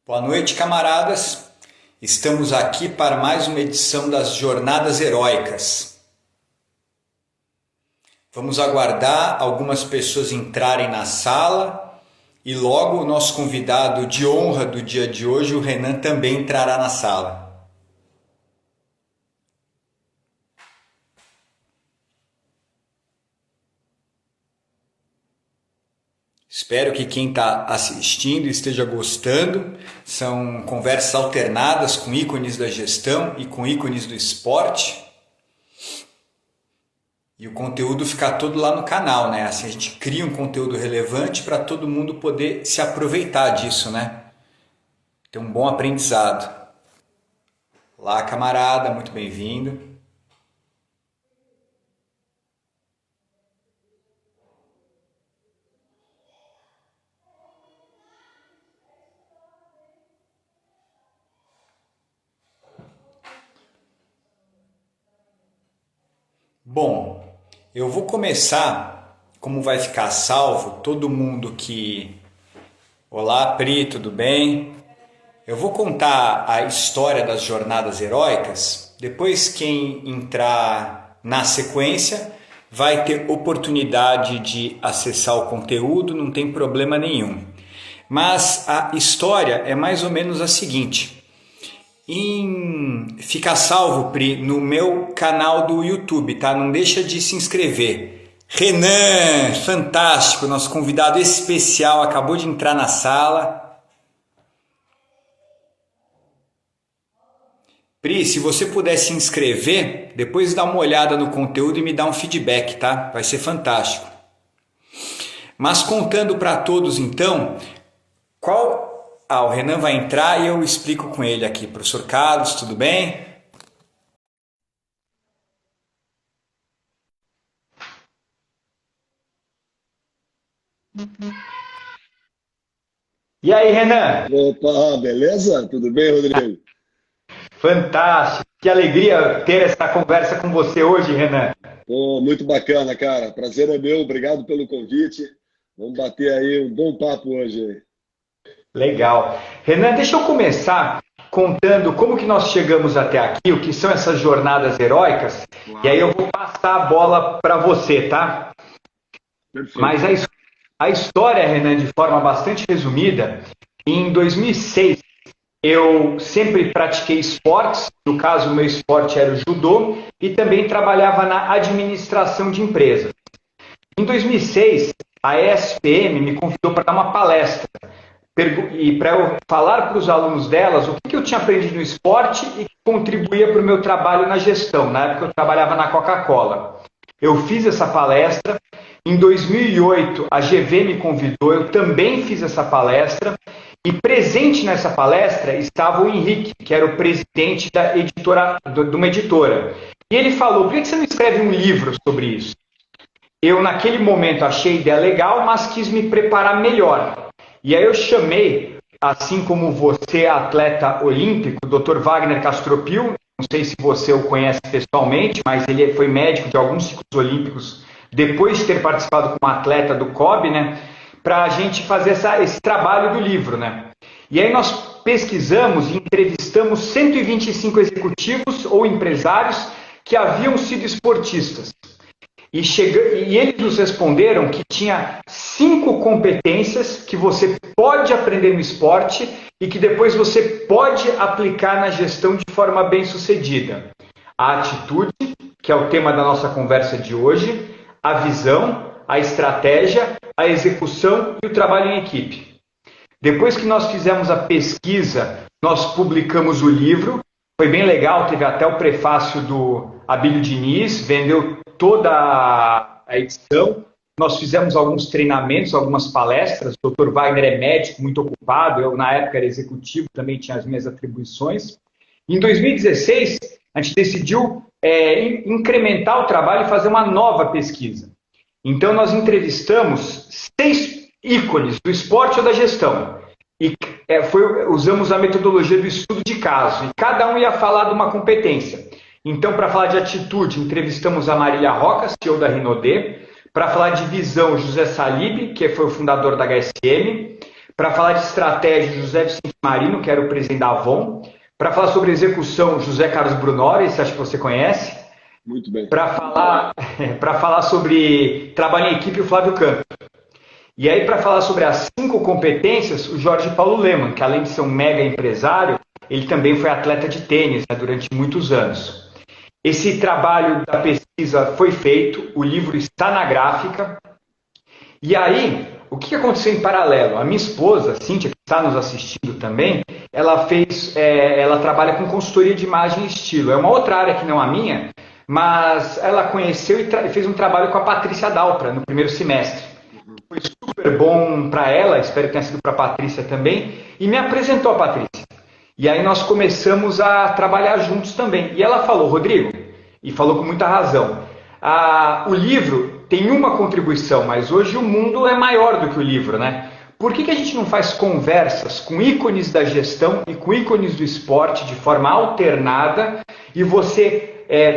Boa noite, camaradas. Estamos aqui para mais uma edição das Jornadas Heróicas. Vamos aguardar algumas pessoas entrarem na sala e logo o nosso convidado de honra do dia de hoje, o Renan, também entrará na sala. Espero que quem está assistindo esteja gostando. São conversas alternadas com ícones da gestão e com ícones do esporte. E o conteúdo fica todo lá no canal, né? Assim a gente cria um conteúdo relevante para todo mundo poder se aproveitar disso, né? Ter um bom aprendizado. Olá, camarada, muito bem-vindo. Bom, eu vou começar, como vai ficar salvo, todo mundo que... Olá, Pri, tudo bem? Eu vou contar a história das jornadas heróicas, depois quem entrar na sequência vai ter oportunidade de acessar o conteúdo, não tem problema nenhum. Mas a história é mais ou menos a seguinte... Fica salvo, Pri, no meu canal do YouTube, tá? Não deixa de se inscrever. Renan, fantástico, nosso convidado especial, acabou de entrar na sala. Pri, se você puder se inscrever, depois dá uma olhada no conteúdo e me dá um feedback, tá? Vai ser fantástico. Mas contando para todos então, o Renan vai entrar e eu explico com ele aqui. Professor Carlos, tudo bem? E aí, Renan? Opa, beleza? Tudo bem, Rodrigo? Fantástico! Que alegria ter essa conversa com você hoje, Renan. Pô, muito bacana, cara. Prazer é meu, obrigado pelo convite. Vamos bater aí um bom papo hoje aí. Legal. Renan, deixa eu começar contando como que nós chegamos até aqui, o que são essas jornadas heróicas, e aí eu vou passar a bola para você, tá? Perfeito. Mas a história, Renan, de forma bastante resumida, em 2006 eu sempre pratiquei esportes, no caso o meu esporte era o judô, e também trabalhava na administração de empresas. Em 2006, a ESPM me convidou para dar uma palestra e para eu falar para os alunos delas o que eu tinha aprendido no esporte e que contribuía para o meu trabalho na gestão. Na época eu trabalhava na Coca-Cola. Eu fiz essa palestra. Em 2008, a GV me convidou, eu também fiz essa palestra. E presente nessa palestra estava o Henrique, que era o presidente da editora, de uma editora. E ele falou, por que você não escreve um livro sobre isso? Eu, naquele momento, achei a ideia legal, mas quis me preparar melhor. E aí eu chamei, assim como você, atleta olímpico, o Dr. Wagner Castropil, não sei se você o conhece pessoalmente, mas ele foi médico de alguns ciclos olímpicos, depois de ter participado como atleta do COB, né, para a gente fazer esse trabalho do livro, né? E aí nós pesquisamos e entrevistamos 125 executivos ou empresários que haviam sido esportistas. E eles nos responderam que tinha 5 competências que você pode aprender no esporte e que depois você pode aplicar na gestão de forma bem sucedida. A atitude, que é o tema da nossa conversa de hoje, a visão, a estratégia, a execução e o trabalho em equipe. Depois que nós fizemos a pesquisa, nós publicamos o livro. Foi bem legal, teve até o prefácio do Abílio Diniz, vendeu toda a edição. Nós fizemos alguns treinamentos, algumas palestras. O Dr. Wagner é médico, muito ocupado. Eu, na época, era executivo, também tinha as minhas atribuições. Em 2016, a gente decidiu incrementar o trabalho e fazer uma nova pesquisa. Então, nós entrevistamos 6 ícones do esporte ou da gestão. E usamos a metodologia do estudo de caso. E cada um ia falar de uma competência. Então, para falar de atitude, entrevistamos a Marília Roca, CEO da Rinodê. Para falar de visão, José Salib, que foi o fundador da HSM. Para falar de estratégia, José Vicente Marino, que era o presidente da Avon. Para falar sobre execução, José Carlos Brunori, esse acho que você conhece. Muito bem. Para falar, para falar sobre trabalho em equipe, o Flávio Campos. E aí, para falar sobre as 5 competências, o Jorge Paulo Lemann, que além de ser um mega empresário, ele também foi atleta de tênis, né, durante muitos anos. Esse trabalho da pesquisa foi feito, o livro está na gráfica. E aí, o que aconteceu em paralelo? A minha esposa, Cíntia, que está nos assistindo também, ela trabalha com consultoria de imagem e estilo. É uma outra área que não a minha, mas ela conheceu e fez um trabalho com a Patrícia Dalpra no primeiro semestre. Foi super bom para ela, espero que tenha sido para a Patrícia também, e me apresentou a Patrícia. E aí nós começamos a trabalhar juntos também. E ela falou, Rodrigo, e falou com muita razão, o livro tem uma contribuição, mas hoje o mundo é maior do que o livro, né? Por que a gente não faz conversas com ícones da gestão e com ícones do esporte de forma alternada e você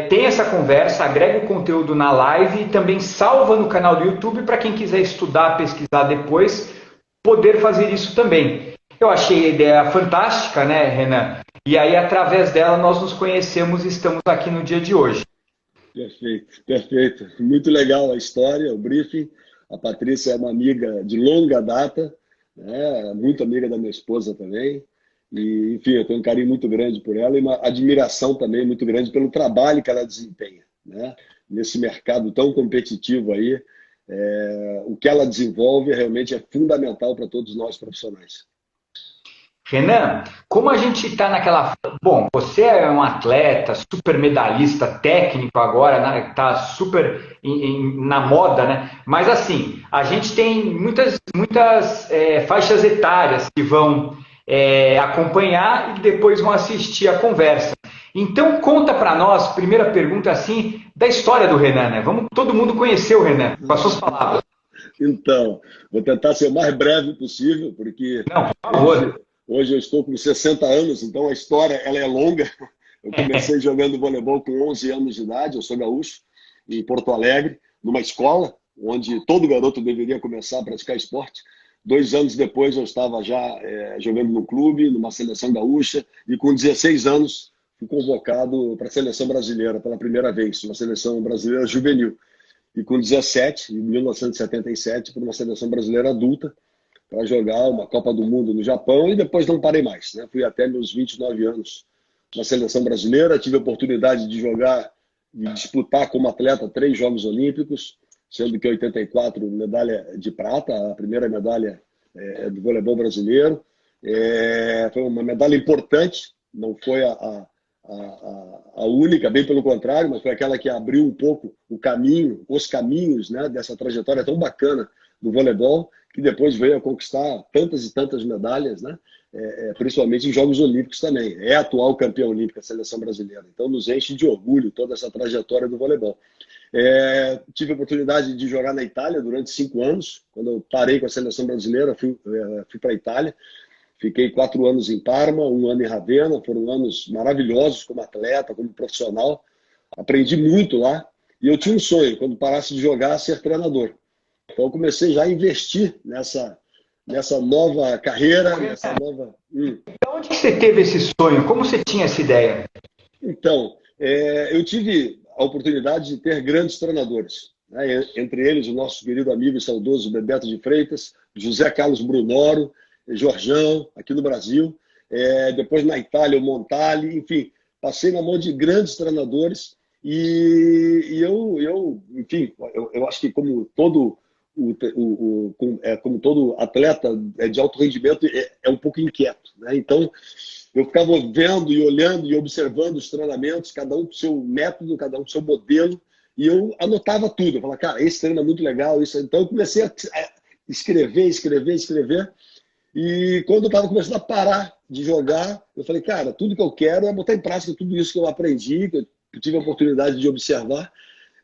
tem essa conversa, agrega o conteúdo na live e também salva no canal do YouTube para quem quiser estudar, pesquisar depois, poder fazer isso também. Eu achei a ideia fantástica, né, Renan? E aí, através dela, nós nos conhecemos e estamos aqui no dia de hoje. Perfeito, perfeito. Muito legal a história, o briefing. A Patrícia é uma amiga de longa data, né? Muito amiga da minha esposa também. E, enfim, eu tenho um carinho muito grande por ela e uma admiração também muito grande pelo trabalho que ela desempenha, né? Nesse mercado tão competitivo aí, o que ela desenvolve realmente é fundamental para todos nós profissionais. Renan, como a gente está naquela. Bom, você é um atleta, super medalhista técnico agora, né? Está super na moda, né? Mas assim, a gente tem muitas faixas etárias que vão acompanhar e depois vão assistir a conversa. Então, conta para nós, primeira pergunta assim, da história do Renan, né? Vamos todo mundo conhecer o Renan, com as suas palavras. Então, vou tentar ser o mais breve possível, porque Não, por favor. Hoje eu estou com 60 anos, então a história ela é longa. Eu comecei jogando voleibol com 11 anos de idade, eu sou gaúcho, em Porto Alegre, numa escola, onde todo garoto deveria começar a praticar esporte. 2 anos depois eu estava já jogando no clube, numa seleção gaúcha, e com 16 anos fui convocado para a seleção brasileira pela primeira vez, uma seleção brasileira juvenil. E com 17, em 1977, para uma seleção brasileira adulta, para jogar uma Copa do Mundo no Japão e depois não parei mais, né? Fui até meus 29 anos na seleção brasileira, tive a oportunidade de jogar e disputar como atleta 3 Jogos Olímpicos, sendo que em 84 medalha de prata, a primeira medalha do voleibol brasileiro. Foi uma medalha importante, não foi a única, bem pelo contrário, mas foi aquela que abriu um pouco o caminho, os caminhos, né, dessa trajetória tão bacana do voleibol, que depois veio a conquistar tantas e tantas medalhas, né? Principalmente em Jogos Olímpicos também. É a atual campeã olímpica, a seleção brasileira. Então nos enche de orgulho toda essa trajetória do voleibol. Tive a oportunidade de jogar na Itália durante 5 anos. Quando eu parei com a seleção brasileira, fui para a Itália. Fiquei 4 anos em Parma, 1 ano em Ravenna. Foram anos maravilhosos como atleta, como profissional. Aprendi muito lá. E eu tinha um sonho, quando parasse de jogar, ser treinador. Então eu comecei já a investir nessa nova carreira, nessa nova... Então, onde você teve esse sonho? Como você tinha essa ideia? Então, eu tive a oportunidade de ter grandes treinadores, né? Entre eles o nosso querido amigo e saudoso Bebeto de Freitas, José Carlos Brunoro, Jorjão, aqui no Brasil. Depois na Itália, o Montali, enfim, passei na mão de grandes treinadores e enfim, eu acho que como todo como todo atleta de alto rendimento, é um pouco inquieto, né? Então, eu ficava vendo e olhando e observando os treinamentos, cada um com seu método, cada um com seu modelo, e eu anotava tudo. Eu falava, cara, esse treino é muito legal. Então, eu comecei a escrever, e quando eu estava começando a parar de jogar, eu falei, cara, tudo que eu quero é botar em prática tudo isso que eu aprendi, que eu tive a oportunidade de observar.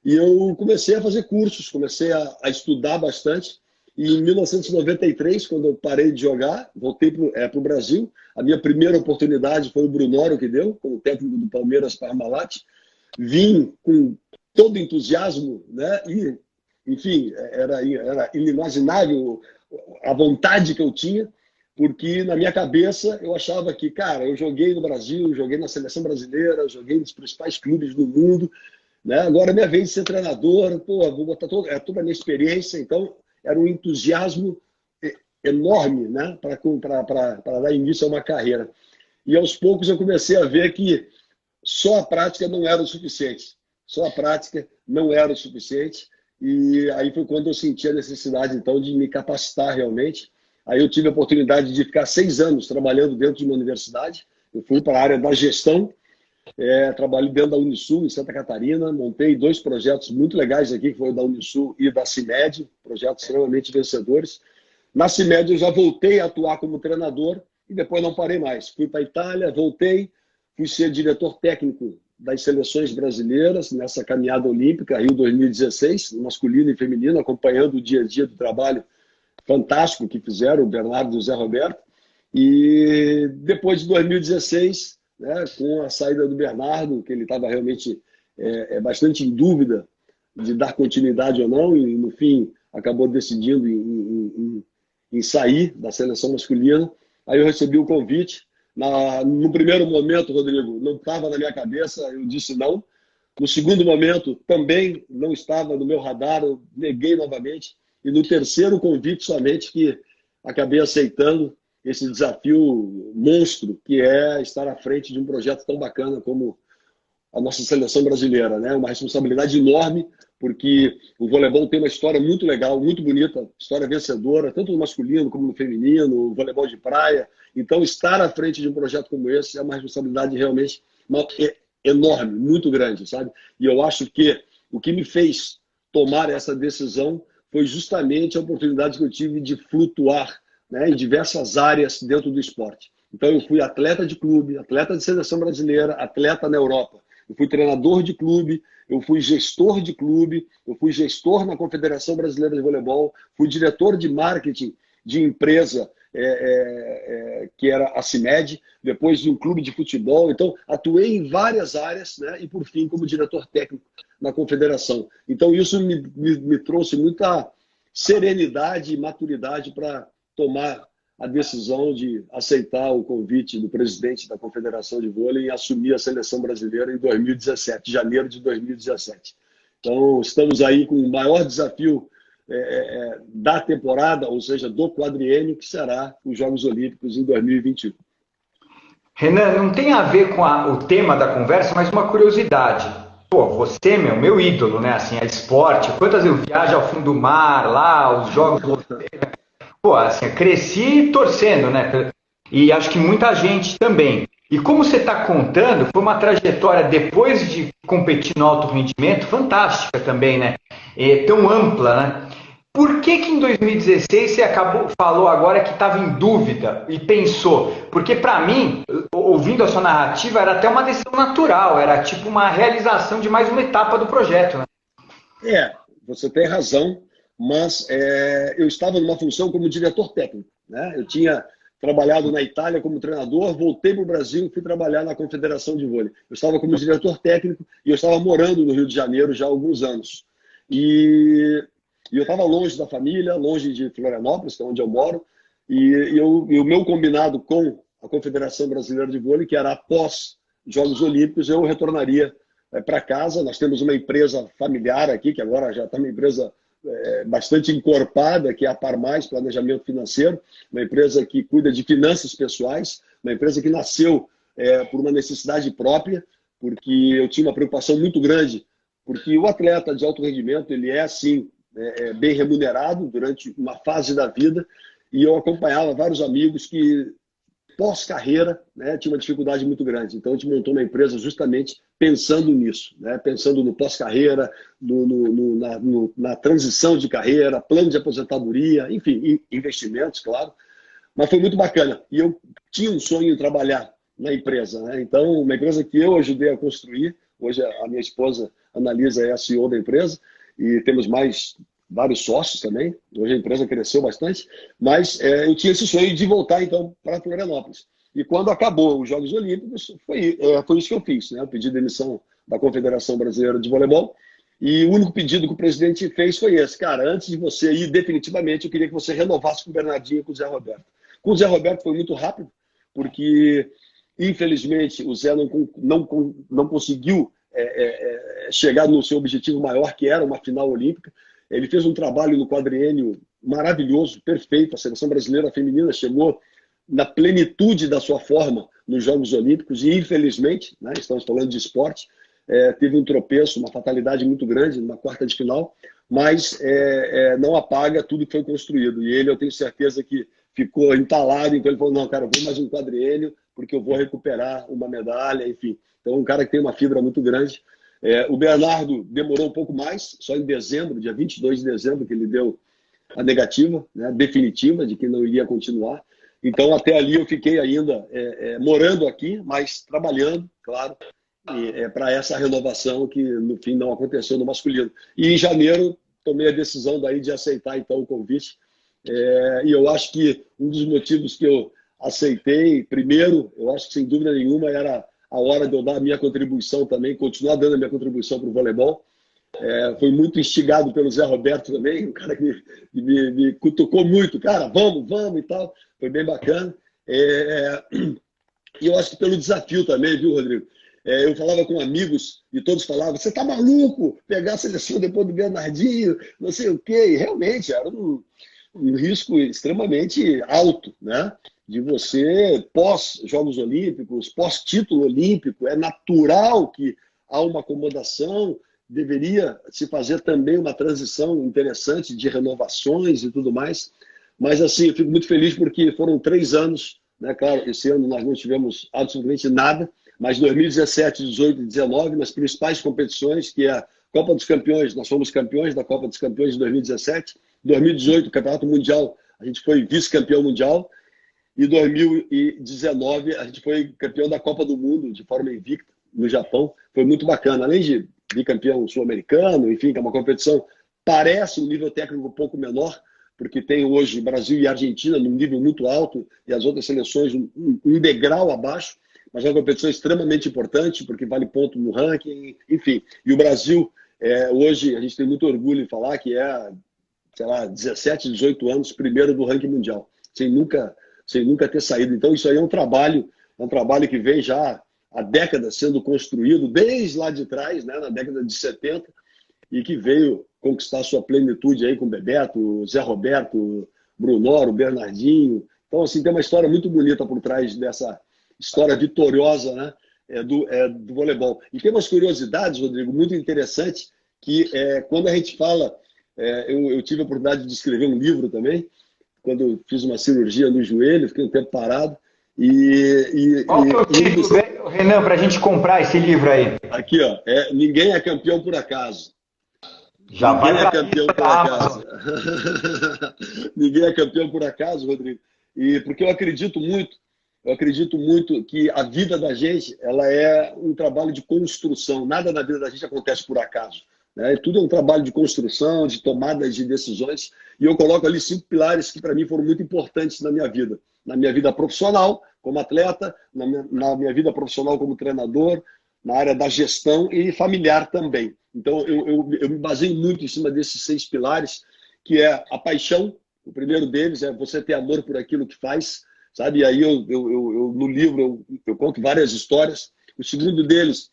E eu comecei a fazer cursos, comecei a estudar bastante. E em 1993, quando eu parei de jogar, voltei para o Brasil. A minha primeira oportunidade foi o Brunoro que deu, como técnico do Palmeiras Parmalat. Vim com todo entusiasmo, né? E, enfim, era inimaginável a vontade que eu tinha. porque na minha cabeça eu achava que, cara, eu joguei no Brasil, joguei na seleção brasileira, joguei nos principais clubes do mundo, né? Agora é minha vez de ser treinador, pô, vou botar toda a minha experiência, então era um entusiasmo enorme, né, para dar início a uma carreira. E aos poucos eu comecei a ver que só a prática não era o suficiente. Só a prática não era o suficiente. E aí foi quando eu senti a necessidade, então, de me capacitar realmente. Aí eu tive a oportunidade de ficar 6 anos trabalhando dentro de uma universidade. Eu fui para a área da gestão, trabalho dentro da Unisul, em Santa Catarina. Montei 2 projetos muito legais aqui, que foi o da Unisul e da CIMED, projetos extremamente vencedores. Na CIMED eu já voltei a atuar como treinador e depois não parei mais. Fui para a Itália, voltei, fui ser diretor técnico das seleções brasileiras nessa caminhada olímpica, Rio 2016, masculino e feminino, acompanhando o dia a dia do trabalho fantástico que fizeram o Bernardo e o Zé Roberto. E depois de 2016, né, com a saída do Bernardo, que ele estava realmente bastante em dúvida de dar continuidade ou não, e no fim acabou decidindo em sair da seleção masculina, aí eu recebi o convite. No primeiro momento, Rodrigo, não estava na minha cabeça, eu disse não. No segundo momento, também não estava no meu radar, eu neguei novamente. E no terceiro convite somente que acabei aceitando esse desafio monstro, que é estar à frente de um projeto tão bacana como a nossa seleção brasileira, né? Uma responsabilidade enorme, porque o voleibol tem uma história muito legal, muito bonita, história vencedora, tanto no masculino como no feminino, o voleibol de praia. Então, estar à frente de um projeto como esse é uma responsabilidade realmente enorme, muito grande, sabe? E eu acho que o que me fez tomar essa decisão foi justamente a oportunidade que eu tive de flutuar, né, em diversas áreas dentro do esporte. Então, eu fui atleta de clube, atleta de seleção brasileira, atleta na Europa. Eu fui treinador de clube, eu fui gestor de clube, eu fui gestor na Confederação Brasileira de Voleibol, fui diretor de marketing de empresa que era a CIMED, depois de um clube de futebol. Então, atuei em várias áreas, né, e, por fim, como diretor técnico na Confederação. Então, isso me trouxe muita serenidade e maturidade para tomar a decisão de aceitar o convite do presidente da Confederação de Vôlei e assumir a seleção brasileira em 2017, janeiro de 2017. Então, estamos aí com o maior desafio da temporada, ou seja, do quadriênio, que será os Jogos Olímpicos em 2021. Renan, não tem a ver com o tema da conversa, mas uma curiosidade. Pô, você, meu ídolo, né? Assim, é esporte. Quantas eu viajo ao fim do mar, lá, os jogos. Pô, assim, eu cresci torcendo, né? E acho que muita gente também. E como você está contando, foi uma trajetória depois de competir no alto rendimento fantástica também, né? Tão ampla, né? Por que em 2016 você falou agora que estava em dúvida e pensou? Porque para mim, ouvindo a sua narrativa, era até uma decisão natural, era tipo uma realização de mais uma etapa do projeto, né? Você tem razão, mas eu estava numa função como diretor técnico, né? Eu tinha trabalhado na Itália como treinador, voltei para o Brasil e fui trabalhar na Confederação de Vôlei. Eu estava como diretor técnico e eu estava morando no Rio de Janeiro já há alguns anos. E eu estava longe da família, longe de Florianópolis, que é onde eu moro, e o meu combinado com a Confederação Brasileira de Vôlei, que era após Jogos Olímpicos, eu retornaria para casa. Nós temos uma empresa familiar aqui, que agora já está uma empresa bastante encorpada, que é a Par Mais Planejamento Financeiro, uma empresa que cuida de finanças pessoais, uma empresa que nasceu por uma necessidade própria, porque eu tinha uma preocupação muito grande, porque o atleta de alto rendimento, ele é assim, bem remunerado durante uma fase da vida, e eu acompanhava vários amigos que pós-carreira, né, tinha uma dificuldade muito grande. Então a gente montou uma empresa justamente pensando nisso, né, pensando no pós-carreira, na transição de carreira, plano de aposentadoria, enfim, investimentos, claro. Mas foi muito bacana. E eu tinha um sonho em trabalhar na empresa, né? Então, uma empresa que eu ajudei a construir. Hoje a minha esposa, Analisa, é a CEO da empresa, e temos mais vários sócios também. Hoje a empresa cresceu bastante, mas eu tinha esse sonho de voltar, então, para Florianópolis. E quando acabou os Jogos Olímpicos, foi isso que eu fiz, né? Eu pedi demissão da Confederação Brasileira de Voleibol, e o único pedido que o presidente fez foi esse: cara, antes de você ir definitivamente, eu queria que você renovasse com o Bernardinho e com o Zé Roberto. Com o Zé Roberto foi muito rápido, porque, infelizmente, o Zé não conseguiu chegar no seu objetivo maior, que era uma final olímpica. Ele fez um trabalho no quadriênio maravilhoso, perfeito. A seleção brasileira feminina chegou na plenitude da sua forma nos Jogos Olímpicos e, infelizmente, né, estamos falando de esporte, teve um tropeço, uma fatalidade muito grande na quarta de final, mas não apaga tudo que foi construído. E ele, eu tenho certeza que ficou entalado, então ele falou, não, cara, eu vou mais um quadriênio, porque eu vou recuperar uma medalha, enfim. Então, um cara que tem uma fibra muito grande. O Bernardo demorou um pouco mais, só em dezembro, dia 22 de dezembro, que ele deu a negativa, né, definitiva, de que não iria continuar. Então, até ali eu fiquei ainda morando aqui, mas trabalhando, claro, para essa renovação que, no fim, não aconteceu no masculino. E em janeiro, tomei a decisão daí de aceitar, então, o convite. E eu acho que um dos motivos que eu aceitei, primeiro, eu acho que, sem dúvida nenhuma, era a hora de eu dar a minha contribuição também, continuar dando a minha contribuição para o voleibol. Foi muito instigado pelo Zé Roberto também, um cara que me cutucou muito, cara, vamos e tal. Foi bem bacana. E eu acho que pelo desafio também, viu, Rodrigo? Eu falava com amigos e todos falavam, você tá maluco? Pegar a seleção depois do Bernardinho, não sei o quê. E realmente era um risco extremamente alto, né? De você, pós-Jogos Olímpicos, pós-título olímpico, é natural que há uma acomodação, deveria se fazer também uma transição interessante de renovações e tudo mais. Mas, assim, eu fico muito feliz porque foram 3 anos, né? Claro, esse ano nós não tivemos absolutamente nada, mas 2017, 18 e 19, nas principais competições, que é a Copa dos Campeões, nós fomos campeões da Copa dos Campeões de 2017, 2018, o Campeonato Mundial, a gente foi vice-campeão mundial, e 2019 a gente foi campeão da Copa do Mundo de forma invicta no Japão. Foi muito bacana, além de bicampeão sul-americano, enfim, que é uma competição, parece um nível técnico um pouco menor, porque tem hoje Brasil e Argentina num nível muito alto e as outras seleções um degrau abaixo, mas é uma competição extremamente importante, porque vale ponto no ranking, enfim. E o Brasil, hoje, a gente tem muito orgulho em falar que sei lá, 17, 18 anos, primeiro do ranking mundial, sem nunca ter saído. Então, isso aí é um trabalho que vem já há décadas sendo construído, desde lá de trás, né, na década de 70, e que veio conquistar sua plenitude aí com o Bebeto, Zé Roberto, Brunoro, Bernardinho. Então, assim, tem uma história muito bonita por trás dessa história vitoriosa, né, do voleibol. E tem umas curiosidades, Rodrigo, muito interessantes, que quando a gente fala... eu tive a oportunidade de escrever um livro também, quando eu fiz uma cirurgia no joelho, fiquei um tempo parado. Qual que é o título, Renan, para a gente comprar esse livro aí? Aqui, ó, Ninguém é campeão por acaso. Já Ninguém vai é campeão por acaso. Ninguém é campeão por acaso, Rodrigo. E porque eu acredito muito que a vida da gente, ela é um trabalho de construção. Nada na vida da gente acontece por acaso, né? Tudo é um trabalho de construção, de tomadas de decisões. E eu coloco ali 5 pilares que para mim foram muito importantes na minha vida. Na minha vida profissional, como atleta, na minha vida profissional como treinador, na área da gestão e familiar também. Então, eu me baseio muito em cima desses 6 pilares, que é a paixão. O primeiro deles é você ter amor por aquilo que faz, sabe? E aí, no livro, eu conto várias histórias. O segundo deles,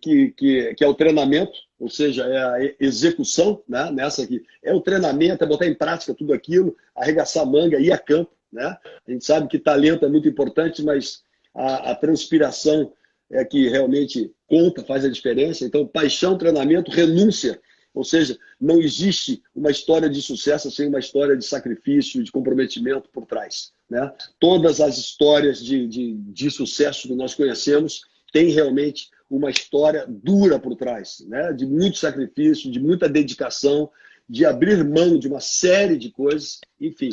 que é o treinamento, ou seja, é a execução, né? Nessa aqui. É o treinamento, é botar em prática tudo aquilo, arregaçar a manga, ir a campo, né? A gente sabe que talento é muito importante, mas a transpiração é que realmente conta, faz a diferença. Então, paixão, treinamento, renúncia. Ou seja, não existe uma história de sucesso sem uma história de sacrifício, de comprometimento por trás, né? Todas as histórias de sucesso que nós conhecemos têm realmente uma história dura por trás, né? De muito sacrifício, de muita dedicação, de abrir mão de uma série de coisas, enfim.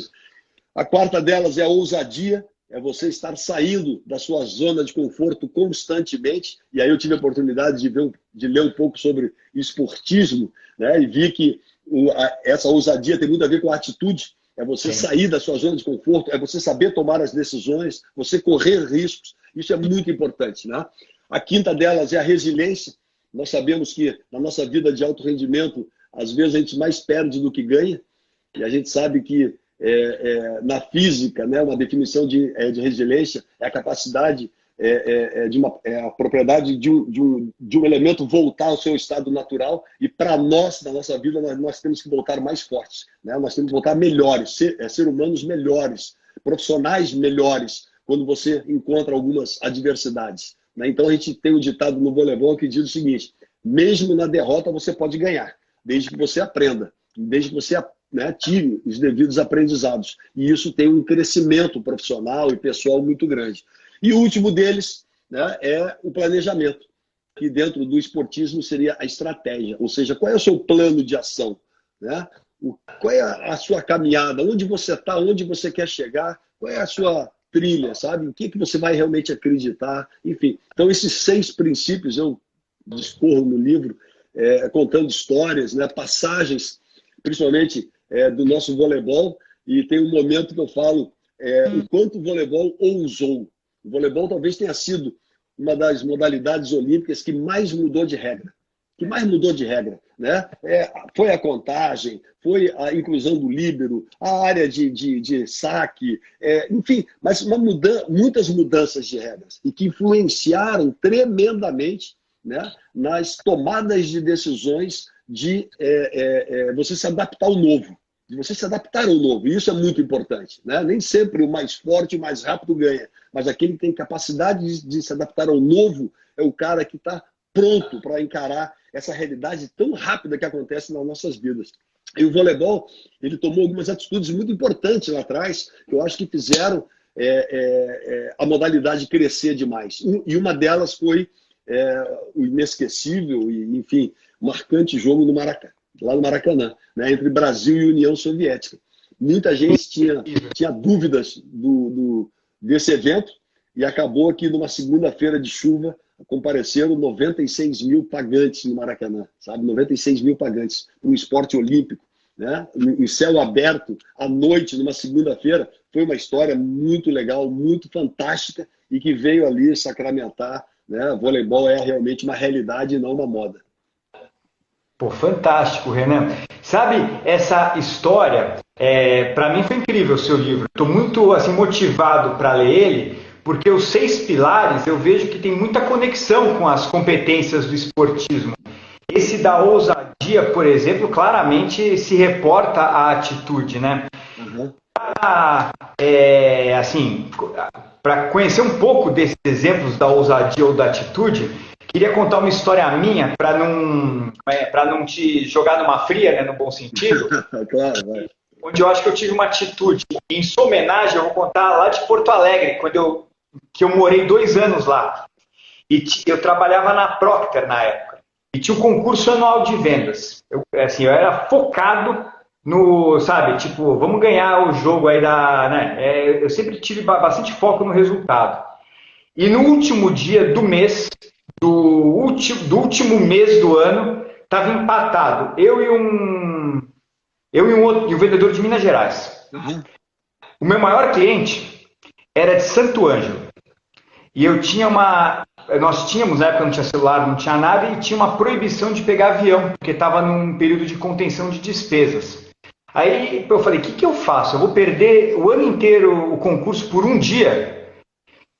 A quarta delas é a ousadia, é você estar saindo da sua zona de conforto constantemente. E aí eu tive a oportunidade de ler um pouco sobre esportismo, né? E vi que essa ousadia tem muito a ver com a atitude. É você sair da sua zona de conforto, é você saber tomar as decisões, você correr riscos. Isso é muito importante, né? A quinta delas é a resiliência. Nós sabemos que na nossa vida de alto rendimento, às vezes a gente mais perde do que ganha. E a gente sabe que na física, né, uma definição de resiliência é a capacidade, a propriedade de um elemento voltar ao seu estado natural, e para nós, na nossa vida, nós temos que voltar mais fortes, né? Nós temos que voltar melhores, ser humanos melhores, profissionais melhores, quando você encontra algumas adversidades, né? Então a gente tem um ditado no voleibol que diz o seguinte: mesmo na derrota você pode ganhar, desde que você aprenda, desde que você, né, tire os devidos aprendizados. E isso tem um crescimento profissional e pessoal muito grande. E o último deles, né, é o planejamento, que dentro do esportismo seria a estratégia, ou seja, qual é o seu plano de ação, né? Qual é a sua caminhada, onde você está, onde você quer chegar, qual é a sua trilha, sabe? O que você vai realmente acreditar, enfim. Então, esses 6 princípios eu discorro no livro, contando histórias, né, passagens, principalmente do nosso voleibol, e tem um momento que eu falo o quanto o voleibol ousou. O voleibol talvez tenha sido uma das modalidades olímpicas que mais mudou de regra. Né? Foi a contagem, foi a inclusão do líbero, a área de saque, enfim, mas muitas mudanças de regras e que influenciaram tremendamente, né, nas tomadas de decisões de você se adaptar ao novo. De você se adaptar ao novo. E isso é muito importante, né? Nem sempre o mais forte e o mais rápido ganha, mas aquele que tem capacidade de se adaptar ao novo é o cara que está pronto para encarar essa realidade tão rápida que acontece nas nossas vidas. E o voleibol, ele tomou algumas atitudes muito importantes lá atrás, que eu acho que fizeram a modalidade crescer demais. E uma delas foi o inesquecível e, enfim, marcante jogo no Maracanã, lá no Maracanã, né, entre Brasil e União Soviética. Muita gente tinha dúvidas desse evento, e acabou que numa segunda-feira de chuva compareceram 96 mil pagantes no Maracanã, sabe? 96 mil pagantes para um esporte olímpico, né? Em céu aberto, à noite, numa segunda-feira. Foi uma história muito legal, muito fantástica, e que veio ali sacramentar, né? Voleibol é realmente uma realidade e não uma moda. Pô, fantástico, Renan. Sabe, essa história, para mim foi incrível o seu livro. Estou muito assim, motivado para ler ele, porque os 6 pilares eu vejo que tem muita conexão com as competências do esportismo. Esse da ousadia, por exemplo, claramente se reporta à atitude, né? Uhum. Assim, para conhecer um pouco desses exemplos da ousadia ou da atitude, queria contar uma história minha para não te jogar numa fria, né, no bom sentido. Claro, vai. Onde eu acho que eu tive uma atitude. Em sua homenagem, eu vou contar lá de Porto Alegre, que eu morei 2 anos lá. E eu trabalhava na Procter na época. E tinha um concurso anual de vendas. Eu era focado no, sabe, tipo, vamos ganhar o jogo aí né? Eu sempre tive bastante foco no resultado. E no último dia do mês, do último mês do ano, estava empatado. Eu e um vendedor de Minas Gerais. Uhum. O meu maior cliente era de Santo Ângelo. E nós tínhamos, na época não tinha celular, não tinha nada, e tinha uma proibição de pegar avião, porque estava num período de contenção de despesas. Aí eu falei, o que eu faço? Eu vou perder o ano inteiro o concurso por um dia?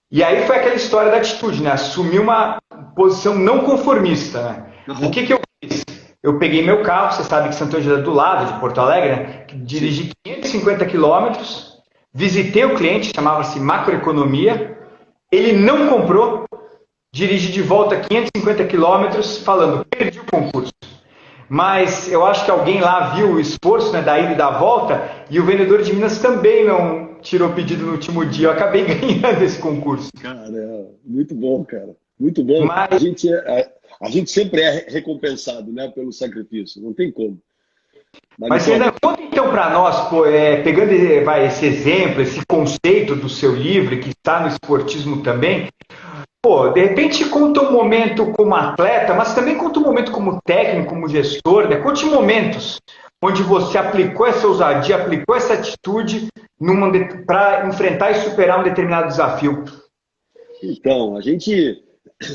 E aí foi aquela história da atitude, né? Assumir uma posição não conformista, né? Uhum. O que eu fiz? Eu peguei meu carro, você sabe que Santo Ângelo é do lado de Porto Alegre, né? Dirigi 550 quilômetros, visitei o cliente, chamava-se Macroeconomia, ele não comprou, dirigi de volta 550 quilômetros, falando, perdi o concurso. Mas eu acho que alguém lá viu o esforço, né, da ida e da volta, e o vendedor de Minas também não tirou pedido no último dia. Eu acabei ganhando esse concurso. Cara, muito bom, cara. Muito bom. Mas A gente sempre é recompensado, né, pelo sacrifício. Não tem como. Mas Renan, conta então para nós, pegando esse exemplo, esse conceito do seu livro, que está no esportismo também, de repente conta um momento como atleta, mas também conta um momento como técnico, como gestor, né? Conte momentos onde você aplicou essa ousadia, aplicou essa atitude para enfrentar e superar um determinado desafio. Então,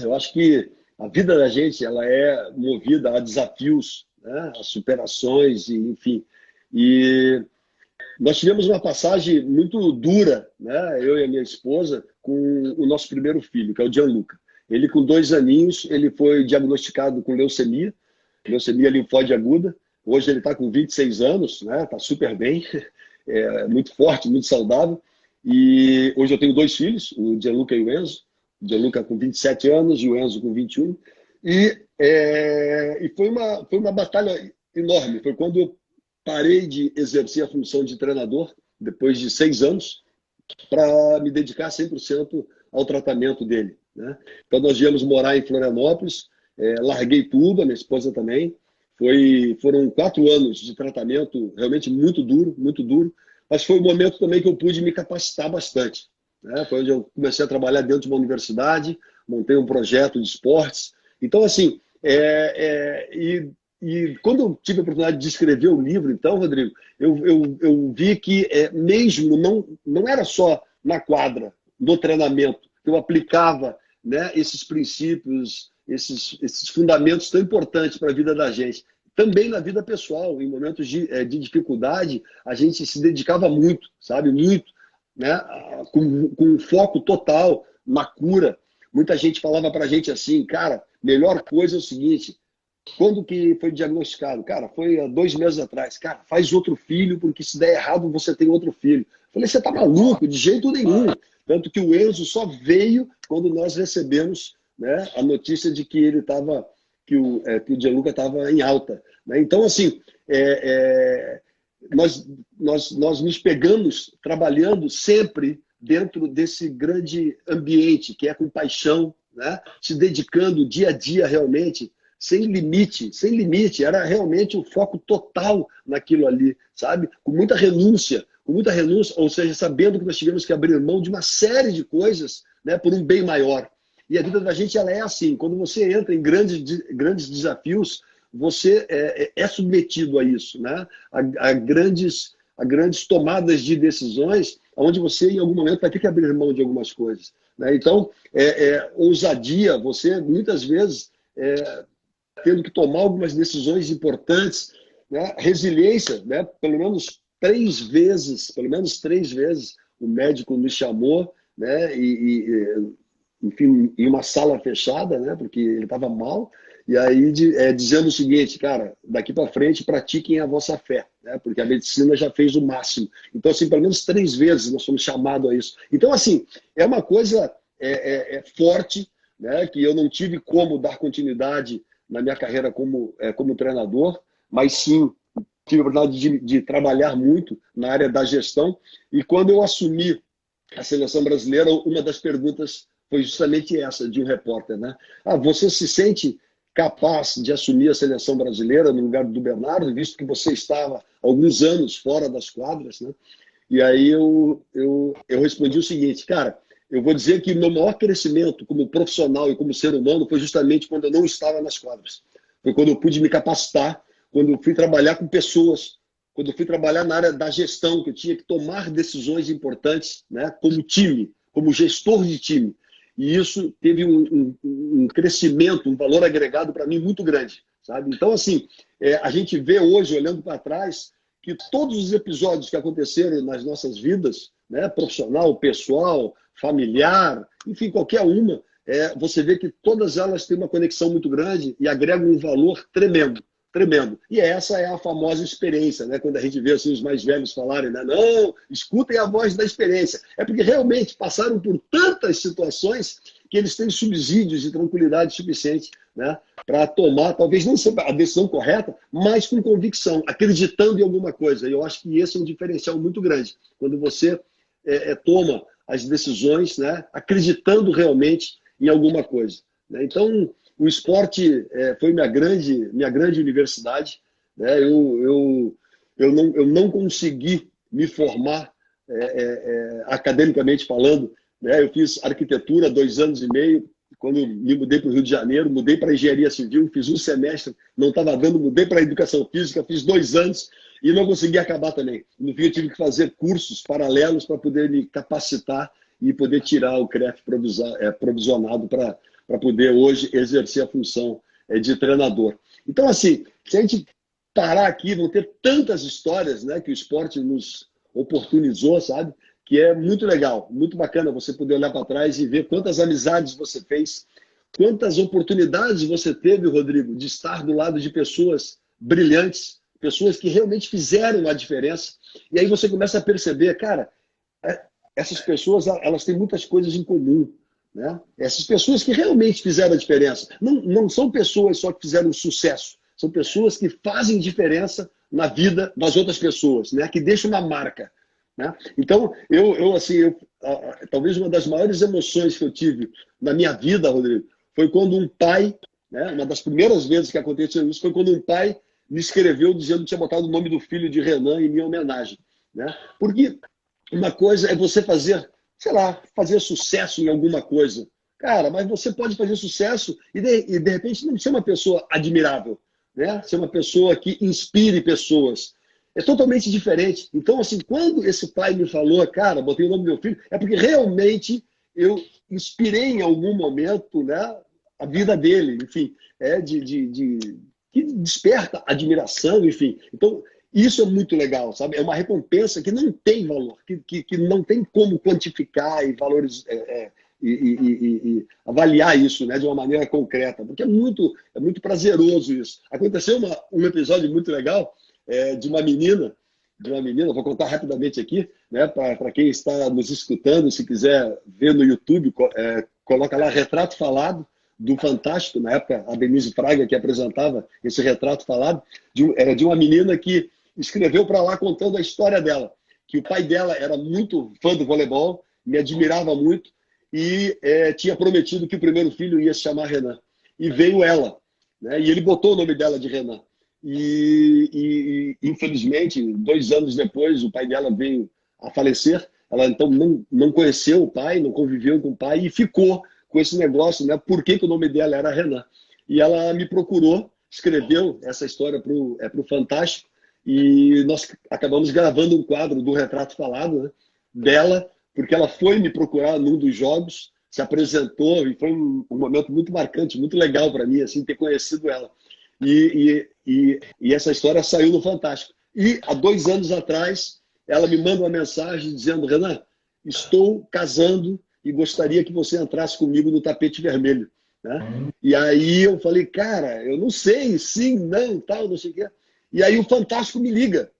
eu acho que a vida da gente ela é movida a desafios, né? A superações, enfim. E Nós tivemos uma passagem muito dura, né? Eu e a minha esposa, com o nosso primeiro filho, que é o Gianluca. Ele, com 2 aninhos, ele foi diagnosticado com leucemia, leucemia linfóide aguda. Hoje ele está com 26 anos, né? Está super bem, muito forte, muito saudável. E hoje eu tenho 2 filhos, o Gianluca e o Enzo. O Gianluca com 27 anos e o Enzo com 21. E foi uma batalha enorme. Foi quando eu parei de exercer a função de treinador, depois de 6 anos, para me dedicar 100% ao tratamento dele, né? Então nós viemos morar em Florianópolis, larguei tudo, a minha esposa também. Foram 4 anos de tratamento realmente muito duro, mas foi o momento também que eu pude me capacitar bastante, né? Foi onde eu comecei a trabalhar dentro de uma universidade, montei um projeto de esportes. Então, assim, e quando eu tive a oportunidade de escrever o livro, então, Rodrigo, eu vi que mesmo não era só na quadra, no treinamento, que eu aplicava, né, esses princípios, esses fundamentos tão importantes para a vida da gente. Também na vida pessoal, em momentos de dificuldade, a gente se dedicava muito, sabe? Muito, né? Com foco total na cura. Muita gente falava para a gente assim, cara, melhor coisa é o seguinte: quando que foi diagnosticado? Cara, foi há 2 meses atrás. Cara, faz outro filho, porque se der errado, você tem outro filho. Falei, você tá maluco? De jeito nenhum. Tanto que o Enzo só veio quando nós recebemos, né, a notícia de que ele estava, que o Gianluca estava em alta, né? Então, assim, nós nos pegamos trabalhando sempre dentro desse grande ambiente, que é com paixão, né? Se dedicando dia a dia realmente, sem limite, era realmente o foco total naquilo ali, sabe? Com muita renúncia, ou seja, sabendo que nós tivemos que abrir mão de uma série de coisas, né, por um bem maior. E a vida da gente, ela é assim, quando você entra em grandes desafios, você é submetido a isso, né? A grandes tomadas de decisões, onde você, em algum momento, vai ter que abrir mão de algumas coisas, né? Então, ousadia, você, muitas vezes, tendo que tomar algumas decisões importantes, né? Resiliência, né? Pelo menos três vezes, o médico nos chamou, né? Enfim, em uma sala fechada, né? Porque ele estava mal, e aí dizendo o seguinte, cara, daqui para frente pratiquem a vossa fé, né? Porque a medicina já fez o máximo. Então, assim, pelo menos 3 vezes nós somos chamados a isso. Então, assim, é uma coisa forte, né? Que eu não tive como dar continuidade na minha carreira como treinador, mas sim tive a oportunidade de trabalhar muito na área da gestão. E quando eu assumi a seleção brasileira, uma das perguntas foi justamente essa, de um repórter, né? Você se sente capaz de assumir a seleção brasileira no lugar do Bernardo, visto que você estava alguns anos fora das quadras, né? E aí eu respondi o seguinte, cara, eu vou dizer que meu maior crescimento como profissional e como ser humano foi justamente quando eu não estava nas quadras. Foi quando eu pude me capacitar, quando eu fui trabalhar com pessoas, quando eu fui trabalhar na área da gestão, que eu tinha que tomar decisões importantes, né, como time, como gestor de time. E isso teve um crescimento, um valor agregado para mim muito grande, sabe? Então, assim, a gente vê hoje, olhando para trás, que todos os episódios que aconteceram nas nossas vidas, né, profissional, pessoal, familiar, enfim, qualquer uma, você vê que todas elas têm uma conexão muito grande e agregam um valor tremendo. Tremendo. E essa é a famosa experiência, né? Quando a gente vê assim, os mais velhos falarem, né? Não, escutem a voz da experiência. É porque realmente passaram por tantas situações que eles têm subsídios de tranquilidade suficiente, né, para tomar, talvez não seja a decisão correta, mas com convicção, acreditando em alguma coisa. E eu acho que esse é um diferencial muito grande, quando você toma as decisões, né, acreditando realmente em alguma coisa, né? Então, o esporte foi minha grande universidade, né? Eu não consegui me formar academicamente falando, né? Eu fiz arquitetura 2 anos e meio, quando me mudei para o Rio de Janeiro, mudei para engenharia civil, fiz um semestre, não estava dando, mudei para educação física, fiz 2 anos e não consegui acabar também. No fim, eu tive que fazer cursos paralelos para poder me capacitar e poder tirar o CREF provisionado para poder hoje exercer a função de treinador. Então, assim, se a gente parar aqui, vão ter tantas histórias, né, que o esporte oportunizou, sabe? Que é muito legal, muito bacana você poder olhar para trás e ver quantas amizades você fez, quantas oportunidades você teve, Rodrigo, de estar do lado de pessoas brilhantes, pessoas que realmente fizeram a diferença. E aí você começa a perceber, cara, essas pessoas, elas têm muitas coisas em comum, né? Essas pessoas que realmente fizeram a diferença. Não são pessoas só que fizeram sucesso, são pessoas que fazem diferença na vida das outras pessoas, né? Que deixam uma marca, né? Então, talvez uma das maiores emoções que eu tive na minha vida, Rodrigo, foi quando um pai, né? Uma das primeiras vezes que aconteceu isso foi quando um pai me escreveu dizendo que tinha botado o nome do filho de Renan em minha homenagem, né? Porque uma coisa é você fazer, sei lá, fazer sucesso em alguma coisa. Cara, mas você pode fazer sucesso e de repente não ser uma pessoa admirável, né? Ser uma pessoa que inspire pessoas. É totalmente diferente. Então, assim, quando esse pai me falou, cara, botei o nome do meu filho, é porque realmente eu inspirei em algum momento, né, a vida dele, enfim, que desperta admiração, enfim. Então, isso é muito legal, sabe? É uma recompensa que não tem valor, que não tem como quantificar e valores, e avaliar isso, né, de uma maneira concreta, porque é muito prazeroso isso. Aconteceu um episódio muito legal de uma menina, vou contar rapidamente aqui, né, para quem está nos escutando, se quiser ver no YouTube, coloca lá Retrato Falado, do Fantástico, na época a Denise Fraga que apresentava esse Retrato Falado, de uma menina que escreveu para lá contando a história dela, que o pai dela era muito fã do voleibol, me admirava muito e tinha prometido que o primeiro filho ia se chamar Renan. E veio ela, né? E ele botou o nome dela de Renan. E infelizmente, 2 anos depois, o pai dela veio a falecer. Ela então não conheceu o pai, não conviveu com o pai e ficou com esse negócio, né? Por que o nome dela era Renan? E ela me procurou, escreveu essa história para o Fantástico, e nós acabamos gravando um quadro do Retrato Falado, né, dela, porque ela foi me procurar num dos jogos, se apresentou, e foi um momento muito marcante, muito legal para mim, assim, ter conhecido ela. E essa história saiu no Fantástico. E há 2 anos atrás, ela me manda uma mensagem dizendo: Renan, estou casando e gostaria que você entrasse comigo no tapete vermelho, né? E aí eu falei, cara, eu não sei, sim, não, tal, não sei o quê. E aí o Fantástico me liga.